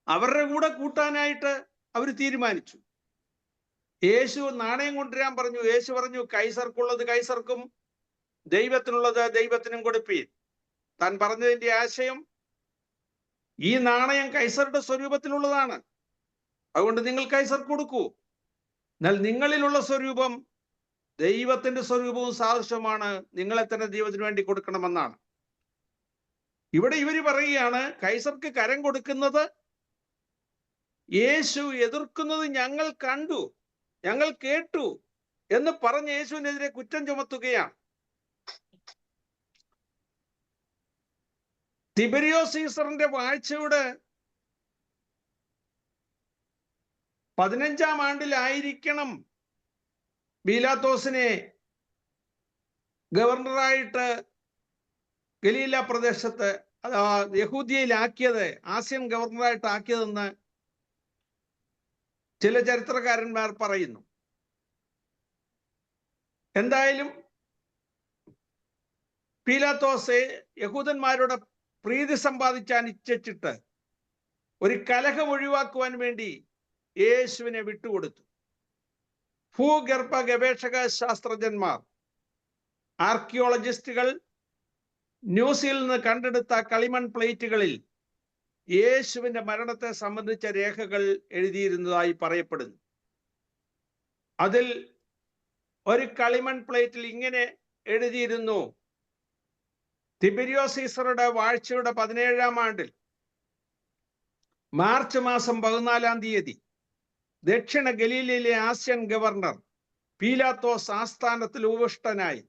അവരുടെ കൂടെ കൂട്ടാനായിട്ട് അവർ തീരുമാനിച്ചു. യേശു നാണയം കൊണ്ടുവരാൻ പറഞ്ഞു. യേശു പറഞ്ഞു, കൈസർക്കുള്ളത് കൈസർക്കും, ദൈവത്തിനുള്ളത് ദൈവത്തിനും കൊടുപ്പീൻ. താൻ പറഞ്ഞതിന്റെ ആശയം, ഈ നാണയം കൈസറുടെ സ്വരൂപത്തിലുള്ളതാണ്, അതുകൊണ്ട് നിങ്ങൾ കൈസർക്ക് കൊടുക്കൂ. എന്നാൽ നിങ്ങളിലുള്ള സ്വരൂപം ദൈവത്തിന്റെ സ്വരൂപവും സാദൃശ്യമാണ്, നിങ്ങളെ തന്നെ ദൈവത്തിന് വേണ്ടി കൊടുക്കണമെന്നാണ്. ഇവിടെ ഇവര് പറയുകയാണ്, കൈസർക്ക് കരം കൊടുക്കുന്നത് യേശു എതിർക്കുന്നത് ഞങ്ങൾ കണ്ടു, ഞങ്ങൾ കേട്ടു എന്ന് പറഞ്ഞ് യേശുവിനെതിരെ കുറ്റം ചുമത്തുകയാണ്. തിബരിയോസ് സീസറിന്റെ വാഴ്ചയുടെ 15-ാം ആണ്ടിലായിരിക്കണം പീലാത്തോസിനെ ഗവർണറായിട്ട് ഗലീല പ്രദേശത്ത് യഹൂദിയയിലാക്കിയത്, ആസ്യൻ ഗവർണറായിട്ട് ആക്കിയതെന്ന് ചില ചരിത്രകാരന്മാർ പറയുന്നു. എന്തായാലും പീലാത്തോസ് യഹൂദന്മാരുടെ പ്രീതി സമ്പാദിച്ചാൻ ഇച്ഛിച്ചിട്ട് ഒരു കലഹം ഒഴിവാക്കുവാൻ വേണ്ടി യേശുവിനെ വിട്ടുകൊടുത്തു. ഭൂഗർഭ ഗവേഷക ശാസ്ത്രജ്ഞന്മാർ, ആർക്കിയോളജിസ്റ്റുകൾ ന്യൂസിൽ നിന്ന് കണ്ടെടുത്ത കളിമൺ പ്ലേറ്റുകളിൽ യേശുവിന്റെ മരണത്തെ സംബന്ധിച്ച രേഖകൾ എഴുതിയിരുന്നതായി പറയപ്പെടുന്നു. അതിൽ ഒരു കളിമൺ പ്ലേറ്റിൽ ഇങ്ങനെ എഴുതിയിരുന്നു: തിബരിയോസ് സീസറുടെ വാഴ്ചയുടെ 17-ാം ആണ്ടിൽ മാർച്ച് മാസം 14-ാം തീയതി ദക്ഷിണ ഗലീലയിലെ ആസ്യൻ ഗവർണർ പീലാത്തോസ് ആസ്ഥാനത്തിൽ ഉപവിഷ്ടനായി.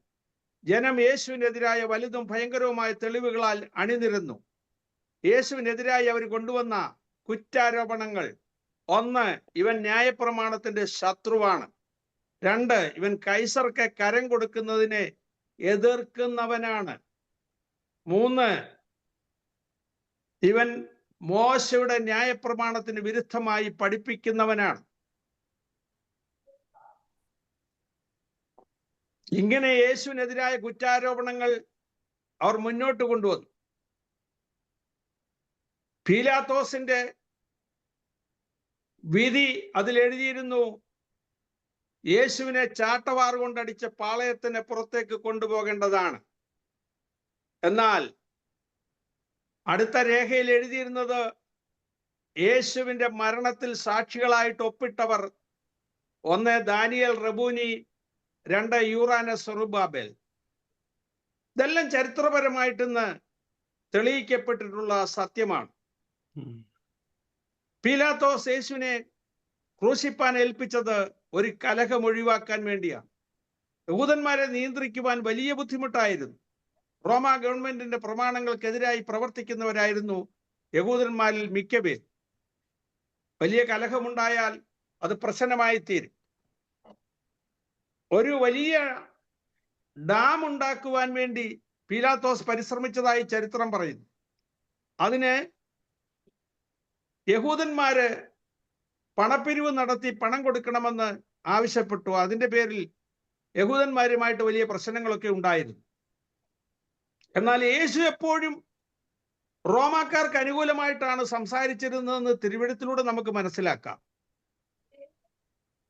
ജനം യേശുവിനെതിരായ വലുതും ഭയങ്കരവുമായ തെളിവുകളാൽ അണിനിരന്നു. യേശുവിനെതിരായി അവർ കൊണ്ടുവന്ന കുറ്റാരോപണങ്ങൾ: 1, ഇവൻ ന്യായപ്രമാണത്തിന്റെ ശത്രുവാണ്. 2, ഇവൻ കൈസർക്ക് കരം കൊടുക്കുന്നതിനെ എതിർക്കുന്നവനാണ്. 3, ഇവൻ മോശയുടെ ന്യായപ്രമാണത്തിന് വിരുദ്ധമായി പഠിപ്പിക്കുന്നവനാണ്. ഇങ്ങനെ യേശുവിനെതിരായ കുറ്റാരോപണങ്ങൾ അവർ മുന്നോട്ട് കൊണ്ടുവന്നു. പീലാത്തോസിന്റെ വിധി അതിലെഴുതിയിരുന്നു: യേശുവിനെ ചാട്ടവാർ കൊണ്ടടിച്ച പാളയത്തിന് പുറത്തേക്ക് കൊണ്ടുപോകേണ്ടതാണ്. എന്നാൽ അടുത്ത രേഖയിൽ എഴുതിയിരുന്നത് യേശുവിന്റെ മരണത്തിൽ സാക്ഷികളായിട്ട് ഒപ്പിട്ടവർ: 1, ദാനിയേൽ റബൂനി, 2, യൂറാനസ് സെറുബാബേൽ. ഇതെല്ലാം ചരിത്രപരമായിട്ടിന്ന് തെളിയിക്കപ്പെട്ടിട്ടുള്ള സത്യമാണ്. പീലാത്തോസ് യേശുവിനെ ക്രൂശിപ്പാൻ ഏൽപ്പിച്ചത് ഒരു കലഹം ഒഴിവാക്കാൻ വേണ്ടിയാണ്. യഹൂദന്മാരെ നിയന്ത്രിക്കുവാൻ വലിയ ബുദ്ധിമുട്ടായിരുന്നു. റോമ ഗവൺമെന്റിന്റെ പ്രമാണങ്ങൾക്കെതിരായി പ്രവർത്തിക്കുന്നവരായിരുന്നു യഹൂദന്മാരിൽ മിക്കപേർ. വലിയ കലഹമുണ്ടായാൽ അത് പ്രശ്നമായി തീരും. ഒരു വലിയ ഡാം ഉണ്ടാക്കുവാൻ വേണ്ടി പീലാത്തോസ് പരിശ്രമിച്ചതായി ചരിത്രം പറയുന്നു. അതിന് യഹൂദന്മാര് പണപ്പിരിവ് നടത്തി പണം കൊടുക്കണമെന്ന് ആവശ്യപ്പെട്ടു. അതിന്റെ പേരിൽ യഹൂദന്മാരുമായിട്ട് വലിയ പ്രശ്നങ്ങളൊക്കെ ഉണ്ടായിരുന്നു. എന്നാൽ യേശു എപ്പോഴും റോമാക്കാർക്ക് അനുകൂലമായിട്ടാണ് സംസാരിച്ചിരുന്നതെന്ന് തിരുവെഴുത്തിലൂടെ നമുക്ക് മനസ്സിലാക്കാം.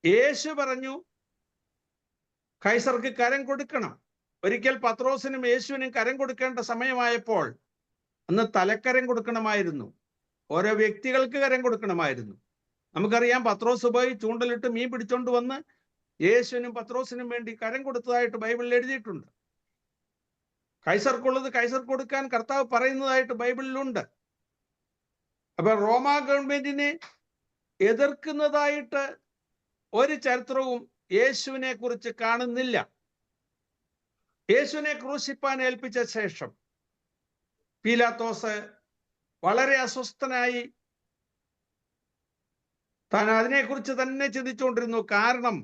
യേശു പറഞ്ഞു കൈസർക്ക് കരം കൊടുക്കണം. ഒരിക്കൽ പത്രോസിനും യേശുവിനും കരം കൊടുക്കേണ്ട സമയമായപ്പോൾ അന്ന് തലക്കരം കൊടുക്കണമായിരുന്നു, ഓരോ വ്യക്തികൾക്ക് കരം കൊടുക്കണമായിരുന്നു. നമുക്കറിയാം, പത്രോസ് പോയി ചൂണ്ടലിട്ട് മീൻ പിടിച്ചോണ്ട് വന്ന് യേശുവിനും പത്രോസിനും വേണ്ടി കരം കൊടുത്തതായിട്ട് ബൈബിളിൽ എഴുതിയിട്ടുണ്ട്. കൈസർക്കുള്ളത് കൈസർ കൊടുക്കാൻ കർത്താവ് പറയുന്നതായിട്ട് ബൈബിളിലുണ്ട്. അപ്പൊ റോമ ഗവൺമെന്റിനെ എതിർക്കുന്നതായിട്ട് ഒരു ചരിത്രവും യേശുവിനെ കുറിച്ച് കാണുന്നില്ല. യേശുവിനെ ക്രൂശിപ്പാൻ ഏൽപ്പിച്ച ശേഷം പീലാത്തോസ് വളരെ അസ്വസ്ഥനായി താൻ അതിനെക്കുറിച്ച് തന്നെ ചിന്തിച്ചുകൊണ്ടിരുന്നു. കാരണം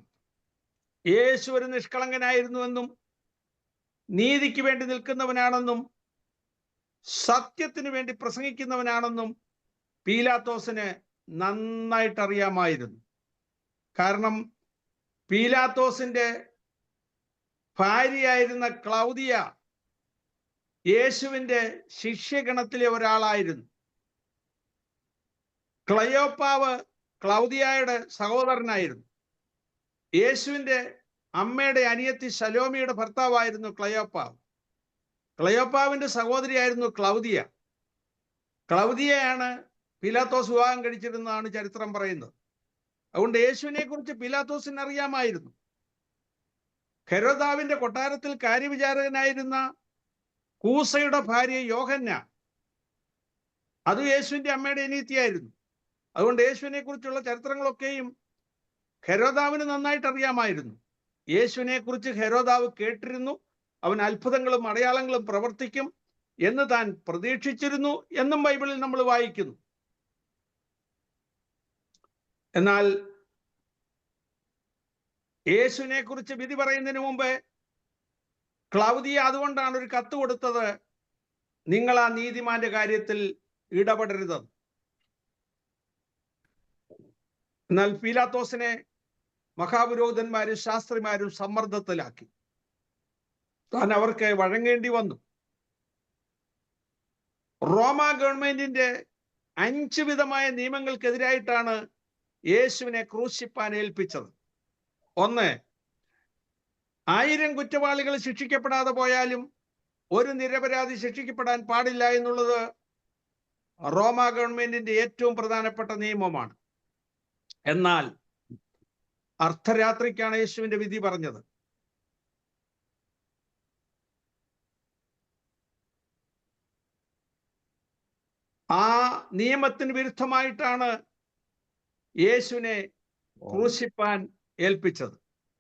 യേശു ഒരു നിഷ്കളങ്കനായിരുന്നുവെന്നും നീതിക്ക് വേണ്ടി നിൽക്കുന്നവനാണെന്നും സത്യത്തിന് വേണ്ടി പ്രസംഗിക്കുന്നവനാണെന്നും പീലാത്തോസിന് നന്നായിട്ട് അറിയാമായിരുന്നു. കാരണം പീലാത്തോസിന്റെ ഭാര്യയായിരുന്ന ക്ലൗദിയ യേശുവിന്റെ ശിഷ്യഗണത്തിലെ ഒരാളായിരുന്നു. ക്ലയോപ്പാവ് ക്ലൗദിയയുടെ സഹോദരനായിരുന്നു. യേശുവിന്റെ അമ്മയുടെ അനിയത്തി ശലോമിയുടെ ഭർത്താവായിരുന്നു ക്ലയോപ്പാവ്. ക്ലയോപ്പാവിന്റെ സഹോദരിയായിരുന്നു ക്ലൗദിയ. ക്ലൗദിയയാണ് പീലാത്തോസ് വിവാഹം കഴിച്ചിരുന്നതാണ് ചരിത്രം പറയുന്നത്. അതുകൊണ്ട് യേശുവിനെ കുറിച്ച് പീലാത്തോസിന് അറിയാമായിരുന്നു. ഹെരോദാവിന്റെ കൊട്ടാരത്തിൽ കാര്യവിചാരകനായിരുന്ന കൂസയുടെ ഭാര്യ യോഹന്ന, അത് യേശുവിന്റെ അമ്മയുടെ അനിയത്തിയായിരുന്നു. അതുകൊണ്ട് യേശുവിനെ കുറിച്ചുള്ള ചരിത്രങ്ങളൊക്കെയും ഹെരോദാവിന് നന്നായിട്ട് അറിയാമായിരുന്നു. യേശുവിനെ കുറിച്ച് ഹെരോദാവ് കേട്ടിരുന്നു. അവൻ അത്ഭുതങ്ങളും അടയാളങ്ങളും പ്രവർത്തിക്കും എന്ന് താൻ പ്രതീക്ഷിച്ചിരുന്നു എന്നും ബൈബിളിൽ നമ്മൾ വായിക്കുന്നു. എന്നാൽ യേശുവിനെ കുറിച്ച് വിധി പറയുന്നതിന് മുമ്പ് ക്ലൗദിയ അതുകൊണ്ടാണ് ഒരു കത്ത് കൊടുത്തത്, നിങ്ങൾ ആ നീതിമാന്റെ കാര്യത്തിൽ ഇടപെടരുത്. എന്നാൽ പീലാത്തോസിനെ മഹാപുരോഹിതന്മാരും ശാസ്ത്രിമാരും സമ്മർദ്ദത്തിലാക്കി. താൻ അവർക്ക് വഴങ്ങേണ്ടി വന്നു. റോമ ഗവൺമെന്റിന്റെ 5 വിധമായ നിയമങ്ങൾക്കെതിരായിട്ടാണ് യേശുവിനെ ക്രൂശിപ്പാൻ ഏൽപ്പിച്ചത്. 1, 1000 കുറ്റവാളികൾ ശിക്ഷിക്കപ്പെടാതെ പോയാലും ഒരു നിരപരാധി ശിക്ഷിക്കപ്പെടാൻ പാടില്ല എന്നുള്ളത് റോമ ഗവൺമെന്റിന്റെ ഏറ്റവും പ്രധാനപ്പെട്ട നിയമമാണ്. എന്നാൽ അർദ്ധരാത്രിക്കാണ് യേശുവിന്റെ വിധി പറഞ്ഞത്. ആ നിയമത്തിന് വിരുദ്ധമായിട്ടാണ് യേശുവിനെ ക്രൂശിപ്പാൻ ഏൽപ്പിച്ചത്.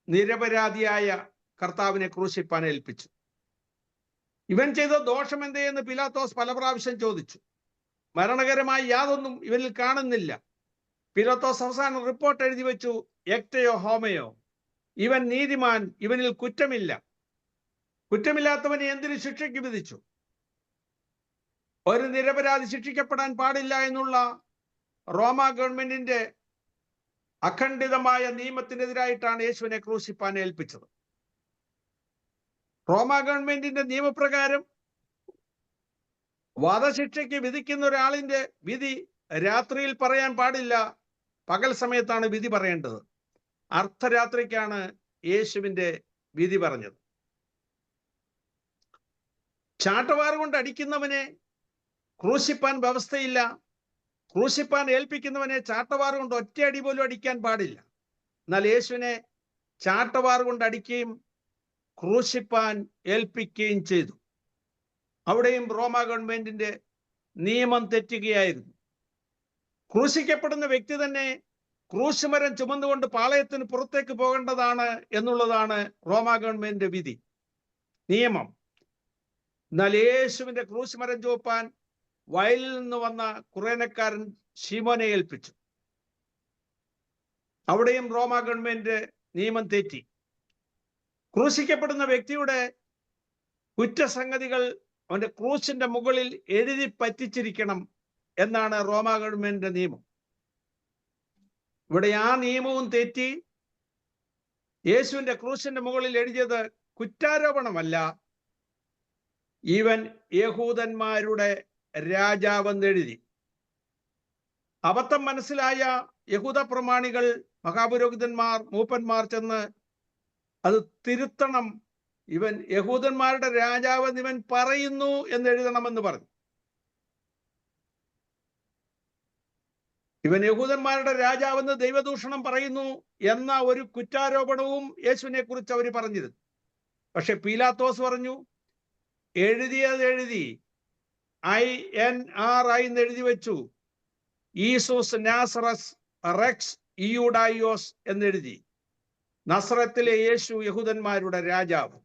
നിരപരാധിയായ കർത്താവിനെ ക്രൂശിപ്പാൻ ഏൽപ്പിച്ചു. ഇവൻ ചെയ്ത ദോഷം എന്തേന്ന് പീലാത്തോസ് പല പ്രാവശ്യം ചോദിച്ചു. മരണകരമായി യാതൊന്നും ഇവനിൽ കാണുന്നില്ല. പീലാത്തോസ് അവസാനം റിപ്പോർട്ട് എഴുതി വെച്ചു, എക്ടയോ ഹോമയോ, ഇവൻ നീതിമാൻ, ഇവനിൽ കുറ്റമില്ല. കുറ്റമില്ലാത്തവനെ എന്തിനു ശിക്ഷയ്ക്ക് വിധിച്ചു? ഒരു നിരപരാധി ശിക്ഷിക്കപ്പെടാൻ പാടില്ല എന്നുള്ള റോമ ഗവൺമെന്റിന്റെ അഖണ്ഡിതമായ നിയമത്തിനെതിരായിട്ടാണ് യേശുവിനെ ക്രൂശിപ്പാൻ ഏൽപ്പിച്ചത്. റോമ ഗവൺമെന്റിന്റെ നിയമപ്രകാരം വധശിക്ഷയ്ക്ക് വിധിക്കുന്ന ഒരാളിന്റെ വിധി രാത്രിയിൽ പറയാൻ പാടില്ല, പകൽ സമയത്താണ് വിധി പറയേണ്ടത്. അർദ്ധരാത്രിക്കാണ് യേശുവിന്റെ വിധി പറഞ്ഞത്. ചാട്ടവാർ കൊണ്ട് അടിക്കുന്നവനെ ക്രൂശിപ്പാൻ വ്യവസ്ഥയില്ല. ക്രൂശിപ്പാൻ ഏൽപ്പിക്കുന്നവനെ ചാട്ടവാർ കൊണ്ട് ഒറ്റയടി പോലും അടിക്കാൻ പാടില്ല. എന്നാൽ യേശുവിനെ ചാട്ടവാർ കൊണ്ട് അടിക്കുകയും ക്രൂശിപ്പാൻ ഏൽപ്പിക്കുകയും ചെയ്തു. അവിടെയും റോമ ഗവൺമെന്റിന്റെ നിയമം തെറ്റുകയായിരുന്നു. ക്രൂശിക്കപ്പെടുന്ന വ്യക്തി തന്നെ ക്രൂശുമരം ചുമന്നുകൊണ്ട് പാളയത്തിന് പുറത്തേക്ക് പോകേണ്ടതാണ് എന്നുള്ളതാണ് റോമാ ഗവൺമെന്റിന്റെ വിധി, നിയമം. എന്നാൽ യേശുവിന്റെ ക്രൂശുമരം ചുവപ്പാൻ വയലിൽ നിന്ന് വന്ന കുറേനക്കാരൻ ശിമോനെ ഏൽപ്പിച്ചു. അവിടെയും റോമാ ഗവൺമെന്റ് നിയമം തെറ്റി. ക്രൂശിക്കപ്പെടുന്ന വ്യക്തിയുടെ കുറ്റസംഗതികൾ അവന്റെ ക്രൂശിന്റെ മുകളിൽ എഴുതി പറ്റിച്ചിരിക്കണം എന്നാണ് റോമാ ഗവൺമെന്റിന്റെ നിയമം. ഇവിടെ ആ നിയമവും തെറ്റി യേശുവിന്റെ ക്രൂശിന്റെ മുകളിൽ എഴുതിയത് കുറ്റാരോപണമല്ല, ഇവൻ യഹൂദന്മാരുടെ രാജാവെന്ന് എഴുതി. അബദ്ധം മനസ്സിലായ യഹൂദ പ്രമാണികൾ, മഹാപുരോഹിതന്മാർ, മൂപ്പന്മാർ ചെന്ന് അത് തിരുത്തണം, ഇവൻ യഹൂദന്മാരുടെ രാജാവെന്ന് ഇവൻ പറയുന്നു എന്ന് എഴുതണമെന്ന് പറഞ്ഞു. ഇവൻ യഹൂദന്മാരുടെ രാജാവെന്ന് ദൈവദൂഷണം പറയുന്നു എന്ന ഒരു കുറ്റാരോപണവും യേശുവിനെ കുറിച്ച് അവർ പറഞ്ഞിരുന്നു. പക്ഷെ പീലാത്തോസ് പറഞ്ഞു, എഴുതിയത് എഴുതി, INRI എന്ന് എഴുതി വെച്ചു, ഈസൂസ് നാസറസ് റെക്സ് ഇയൂഡായിയോസ് എന്നെഴുതി. നസ്രത്തിലെ യേശു യഹൂദന്മാരുടെ രാജാവ്.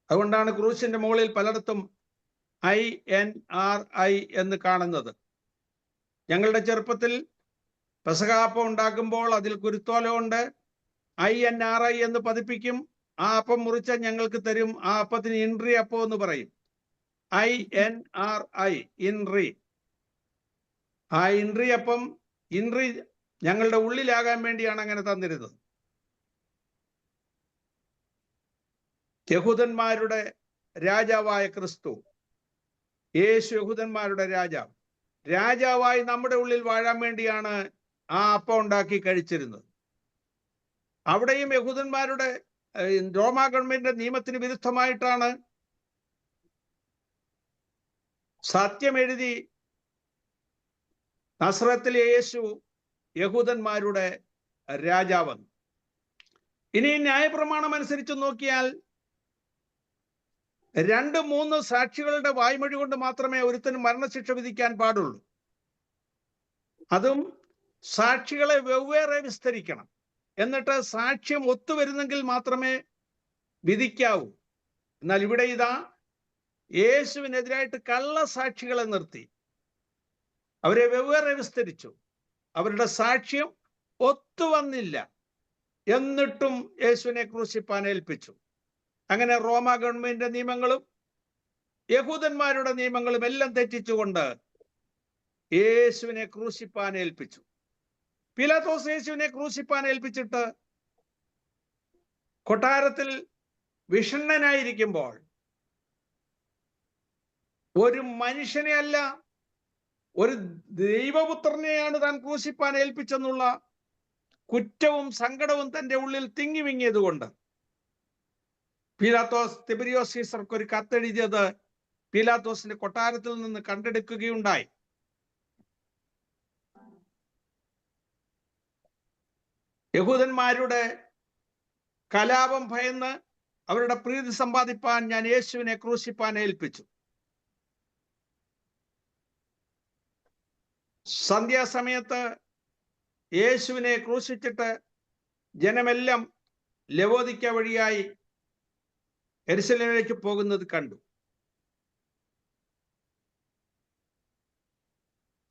അതുകൊണ്ടാണ് ക്രൂശിന്റെ മുകളിൽ പലയിടത്തും INRI എന്ന് കാണുന്നത്. ഞങ്ങളുടെ ചെറുപ്പത്തിൽ പെസഹാപ്പം ഉണ്ടാക്കുമ്പോൾ അതിൽ കുരുത്തോലമുണ്ട്, INRI എന്ന് പതിപ്പിക്കും. ആ അപ്പം മുറിച്ച ഞങ്ങൾക്ക് തരും. ആ അപ്പത്തിന് ഇൻട്രി അപ്പം എന്ന് പറയും. INRI, entry. ആ ഇൻട്രി അപ്പം, ഇൻട്രി ഞങ്ങളുടെ ഉള്ളിലാകാൻ വേണ്ടിയാണ് അങ്ങനെ തന്നിരുന്നത്. യഹൂദന്മാരുടെ രാജാവായ ക്രിസ്തു, യേശു യഹൂദന്മാരുടെ രാജാവ്, രാജാവായി നമ്മുടെ ഉള്ളിൽ വാഴാൻ വേണ്ടിയാണ് ആ അപ്പം ഉണ്ടാക്കി കഴിച്ചിരുന്നത്. അവിടെയും യഹൂദന്മാരുടെ റോമാ ഗവൺമെന്റിന്റെ നിയമത്തിന് വിരുദ്ധമായിട്ടാണ് സത്യം എഴുതി നസ്രത്തിലെ യേശു യഹൂദന്മാരുടെ രാജാവെന്ന്. ഇനി ന്യായപ്രമാണം അനുസരിച്ച് നോക്കിയാൽ 2-3 സാക്ഷികളുടെ വായ്മൊഴി കൊണ്ട് മാത്രമേ ഒരുത്തന് മരണശിക്ഷ വിധിക്കാൻ പാടുള്ളൂ. അതും സാക്ഷികളെ വെവ്വേറെ വിസ്തരിക്കണം. എന്നിട്ട് സാക്ഷ്യം ഒത്തുവരുന്നെങ്കിൽ മാത്രമേ വിധിക്കാവൂ. എന്നാൽ ഇവിടെ ഇതാ യേശുവിനെതിരായിട്ട് കള്ളസാക്ഷികളെ നിർത്തി അവരെ വെവ്വേറെ വിസ്തരിച്ചു. അവരുടെ സാക്ഷ്യം ഒത്തുവന്നില്ല, എന്നിട്ടും യേശുവിനെ ക്രൂശിപ്പാൻ ഏൽപ്പിച്ചു. അങ്ങനെ റോമാ ഗവൺമെന്റിന്റെ നിയമങ്ങളും യഹൂദന്മാരുടെ നിയമങ്ങളും എല്ലാം തെറ്റിച്ചുകൊണ്ട് യേശുവിനെ ക്രൂശിപ്പാൻ ഏൽപ്പിച്ചു. പീലാത്തോസ് യേശുവിനെ ക്രൂശിപ്പാൻ ഏൽപ്പിച്ചിട്ട് കൊട്ടാരത്തിൽ വിഷണ്ണനായിരിക്കുമ്പോൾ ഒരു മനുഷ്യനെ അല്ല, ഒരു ദൈവപുത്രനെയാണ് താൻ ക്രൂശിപ്പാൻ ഏൽപ്പിച്ചെന്നുള്ള കുറ്റവും സങ്കടവും തന്റെ ഉള്ളിൽ തിങ്ങിവിങ്ങിയത് കൊണ്ട് പീലാത്തോസ് തിബരിയോസ് സീസർക്ക് ഒരു കത്തെഴുതിയത് പീലാത്തോസിന്റെ കൊട്ടാരത്തിൽ നിന്ന് കണ്ടെടുക്കുകയുണ്ടായി. യഹൂദന്മാരുടെ കലാപം ഭയന്ന് അവരുടെ പ്രീതി സമ്പാദിപ്പാൻ ഞാൻ യേശുവിനെ ക്രൂശിപ്പാൻ ഏൽപ്പിച്ചു. സന്ധ്യാസമയത്ത് യേശുവിനെ ക്രൂശിച്ചിട്ട് ജനമെല്ലാം ലവോദിക്ക വഴിയായി യെരുശലേമിലേക്ക് പോകുന്നത് കണ്ടു.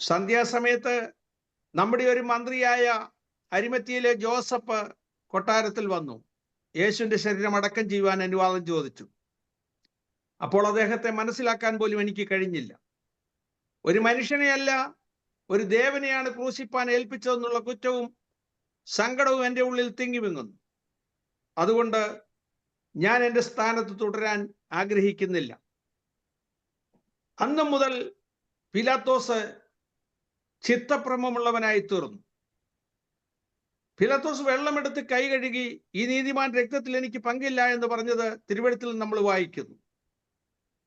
സന്ധ്യാസമയത്ത് നമ്മുടെ ഒരു മന്ത്രിയായ അരിമത്തിയിലെ ജോസഫ് കൊട്ടാരത്തിൽ വന്നു. യേശുവിന്റെ ശരീരം അടക്കം ചെയ്യുവാൻ അനുവാദം ചോദിച്ചു. അപ്പോൾ അദ്ദേഹത്തെ മനസ്സിലാക്കാൻ പോലും എനിക്ക് കഴിഞ്ഞില്ല. ഒരു മനുഷ്യനെയല്ല, ഒരു ദേവനെയാണ് ക്രൂശിപ്പാൻ ഏൽപ്പിച്ചതെന്നുള്ള കുറ്റവും സങ്കടവും എൻ്റെ ഉള്ളിൽ തിങ്ങിവിങ്ങുന്നു. അതുകൊണ്ട് ഞാൻ എൻ്റെ സ്ഥാനത്ത് തുടരാൻ ആഗ്രഹിക്കുന്നില്ല. അന്നു മുതൽ പീലാത്തോസ് ചിത്തഭ്രമമുള്ളവനായി തീർന്നു. പീലാത്തോസ് വെള്ളമെടുത്ത് കൈ കഴുകി, ഈ നീതിമാൻ രക്തത്തിൽ എനിക്ക് പങ്കില്ല എന്ന് പറഞ്ഞത് തിരുവെഴുത്തിൽ നമ്മൾ വായിക്കുന്നു.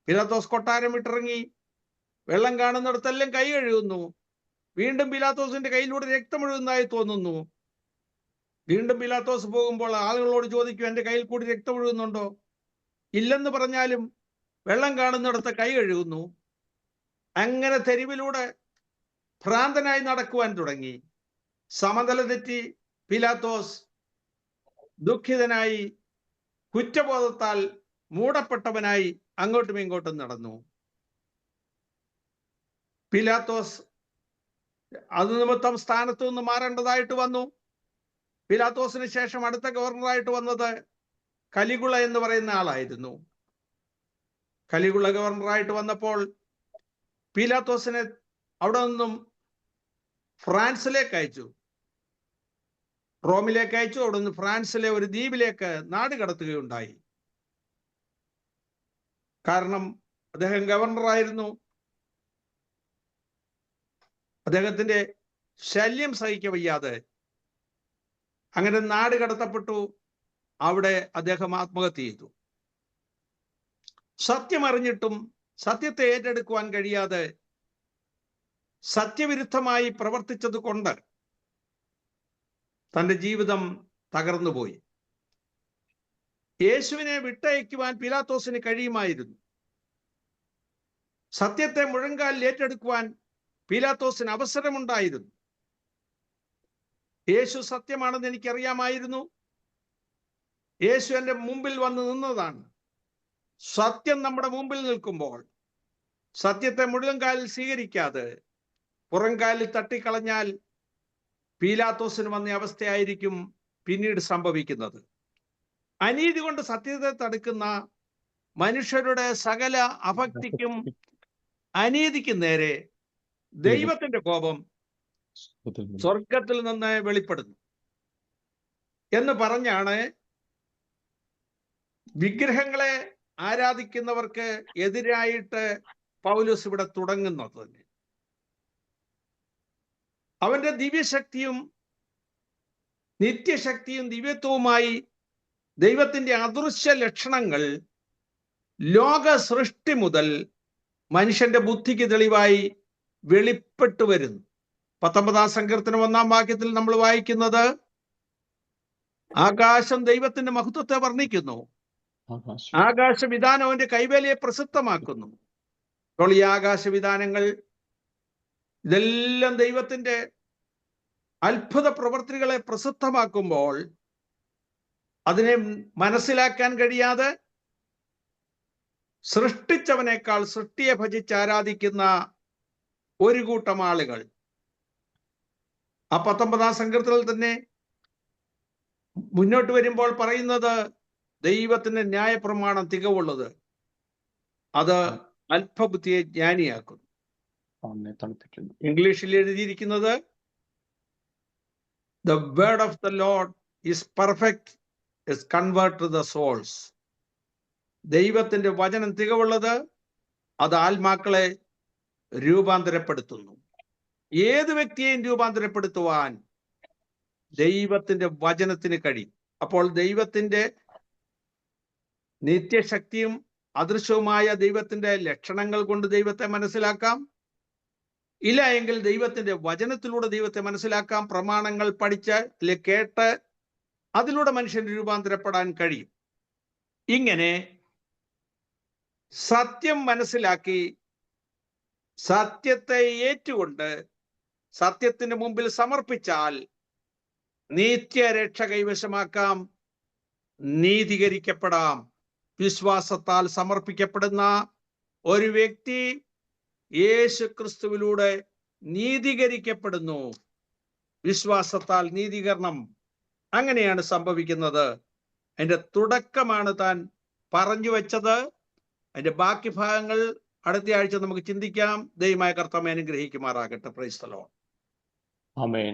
പീലാത്തോസ് കൊട്ടാരം വിട്ടിറങ്ങി വെള്ളം കാണുന്നിടത്തെല്ലാം കൈ കഴുകുന്നു. വീണ്ടും പീലാത്തോസിന്റെ കയ്യിലൂടെ രക്തം ഒഴുകുന്നതായി തോന്നുന്നു. വീണ്ടും പീലാത്തോസ് പോകുമ്പോൾ ആളുകളോട് ചോദിക്കും, എൻ്റെ കയ്യിൽ കൂടി രക്തം ഒഴുകുന്നുണ്ടോ? ഇല്ലെന്ന് പറഞ്ഞാലും വെള്ളം കാണുന്നിടത്ത് കൈ കഴുകുന്നു. അങ്ങനെ തെരുവിലൂടെ ഭ്രാന്തനായി നടക്കുവാൻ തുടങ്ങി. സമതല തെറ്റി പീലാത്തോസ് ദുഃഖിതനായി കുറ്റബോധത്താൽ മൂടപ്പെട്ടവനായി അങ്ങോട്ടും ഇങ്ങോട്ടും നടന്നു. പീലാത്തോസ് അത് നിമിത്തം സ്ഥാനത്തു നിന്ന് മാറേണ്ടതായിട്ട് വന്നു. പീലാത്തോസിന് ശേഷം അടുത്ത ഗവർണറായിട്ട് വന്നത് കലിഗുള എന്ന് പറയുന്ന ആളായിരുന്നു. കലിഗുള ഗവർണറായിട്ട് വന്നപ്പോൾ പീലാത്തോസിനെ അവിടെ നിന്നും ഫ്രാൻസിലേക്ക് അയച്ചു, റോമിലേക്ക് അയച്ചു. അവിടെ നിന്ന് ഫ്രാൻസിലെ ഒരു ദ്വീപിലേക്ക് നാട് കടത്തുകയുണ്ടായി. കാരണം അദ്ദേഹം ഗവർണറായിരുന്നു. അദ്ദേഹത്തിന്റെ ശല്യം സഹിക്ക വയ്യാതെ അങ്ങനെ നാട് കടത്തപ്പെട്ടു. അവിടെ അദ്ദേഹം ആത്മഹത്യ ചെയ്തു. സത്യം അറിഞ്ഞിട്ടും സത്യത്തെ ഏറ്റെടുക്കുവാൻ കഴിയാതെ സത്യവിരുദ്ധമായി പ്രവർത്തിച്ചത് കൊണ്ട് തന്റെ ജീവിതം തകർന്നുപോയി. യേശുവിനെ വിട്ടയക്കുവാൻ പീലാത്തോസിന് കഴിയുമായിരുന്നു. സത്യത്തെ മുഴങ്കാലിൽ ഏറ്റെടുക്കുവാൻ പീലാത്തോസിന് അവസരമുണ്ടായിരുന്നു. യേശു സത്യമാണെന്ന് എനിക്കറിയാമായിരുന്നു. യേശു എൻ്റെ മുമ്പിൽ വന്ന് നിന്നതാണ്. സത്യം നമ്മുടെ മുമ്പിൽ നിൽക്കുമ്പോൾ സത്യത്തെ മുഴുവൻകാലിൽ സ്വീകരിക്കാതെ പുറംകാലിൽ തട്ടിക്കളഞ്ഞാൽ പീലാത്തോസിന് വന്ന അവസ്ഥയായിരിക്കും പിന്നീട് സംഭവിക്കുന്നത്. അനീതി കൊണ്ട് സത്യത്തെ തടുക്കുന്ന മനുഷ്യരുടെ സകല അഭക്തിക്കും അനീതിക്കും നേരെ ദൈവത്തിന്റെ കോപം സ്വർഗത്തിൽ നിന്ന് വെളിപ്പെടുന്നു എന്ന് പറഞ്ഞാണ് വിഗ്രഹങ്ങളെ ആരാധിക്കുന്നവർക്ക് എതിരായിട്ട് പൗലോസ് ഇവിടെ തുടങ്ങുന്നത് തന്നെ. അവന്റെ ദിവ്യശക്തിയും നിത്യശക്തിയും ദിവ്യത്വവുമായി ദൈവത്തിന്റെ അദൃശ്യ ലക്ഷണങ്ങൾ ലോക സൃഷ്ടി മുതൽ മനുഷ്യന്റെ ബുദ്ധിക്ക് തെളിവായി വെളിപ്പെട്ടു വരുന്നു. 19-ാം സങ്കീർത്തനം 1-ാം വാക്യത്തിൽ നമ്മൾ വായിക്കുന്നത് ആകാശം ദൈവത്തിന്റെ മഹത്വത്തെ വർണ്ണിക്കുന്നു, ആകാശവിധാനം അവന്റെ കൈവേലയെ പ്രസിദ്ധമാക്കുന്നു. അപ്പോൾ ഈ ആകാശവിധാനങ്ങൾ ഇതെല്ലാം ദൈവത്തിന്റെ അത്ഭുത പ്രവർത്തികളെ പ്രസിദ്ധമാക്കുമ്പോൾ അതിനെ മനസ്സിലാക്കാൻ കഴിയാതെ സൃഷ്ടിച്ചവനേക്കാൾ സൃഷ്ടിയെ ഭജിച്ച് ആരാധിക്കുന്ന ഒരു കൂട്ടം ആളുകൾ ആ 19-ാം സങ്കീർത്തനത്തിൽ തന്നെ മുന്നോട്ട് വരുമ്പോൾ പറയുന്നത് ദൈവത്തിന്റെ ന്യായപ്രമാണം തികവുള്ളത്, അത് അല്പബുദ്ധിയെ ജ്ഞാനിയാക്കുന്നു. ഇംഗ്ലീഷിൽ എഴുതിയിരിക്കുന്നത് The word of the Lord is perfect, is convert to the souls. ദൈവത്തിന്റെ വചനം തികവുള്ളത്, അത് ആത്മാക്കളെ രൂപാന്തരപ്പെടുത്തുന്നു. ഏത് വ്യക്തിയെയും രൂപാന്തരപ്പെടുത്തുവാൻ ദൈവത്തിന്റെ വചനത്തിന് കഴിയും. അപ്പോൾ ദൈവത്തിന്റെ നിത്യശക്തിയും അദൃശ്യവുമായ ദൈവത്തിന്റെ ലക്ഷണങ്ങൾ കൊണ്ട് ദൈവത്തെ മനസ്സിലാക്കാം. ഇല്ല എങ്കിൽ ദൈവത്തിന്റെ വചനത്തിലൂടെ ദൈവത്തെ മനസ്സിലാക്കാം. പ്രമാണങ്ങൾ പഠിച്ച് അല്ലെ കേട്ട് അതിലൂടെ മനുഷ്യന് രൂപാന്തരപ്പെടാൻ കഴിയും. ഇങ്ങനെ സത്യം മനസ്സിലാക്കി സത്യത്തെ ഏറ്റുകൊണ്ട് സത്യത്തിന് മുമ്പിൽ സമർപ്പിച്ചാൽ നിത്യരക്ഷ കൈവശമാക്കാം, നീതീകരിക്കപ്പെടാം. വിശ്വാസത്താൽ സമർപ്പിക്കപ്പെടുന്ന ഒരു വ്യക്തി യേശു ക്രിസ്തുവിലൂടെ നീതീകരിക്കപ്പെടുന്നു. വിശ്വാസത്താൽ നീതീകരണം അങ്ങനെയാണ് സംഭവിക്കുന്നത്. അതിന്റെ തുടക്കമാണ് താൻ പറഞ്ഞു വെച്ചത്. അതിന്റെ ബാക്കി ഭാഗങ്ങൾ അടുത്ത ആഴ്ച നമുക്ക് ചിന്തിക്കാം. ദൈവമായ കർത്താവേ അനുഗ്രഹിക്കുമാറാകട്ടെ. Praise the Lord. ആമേൻ.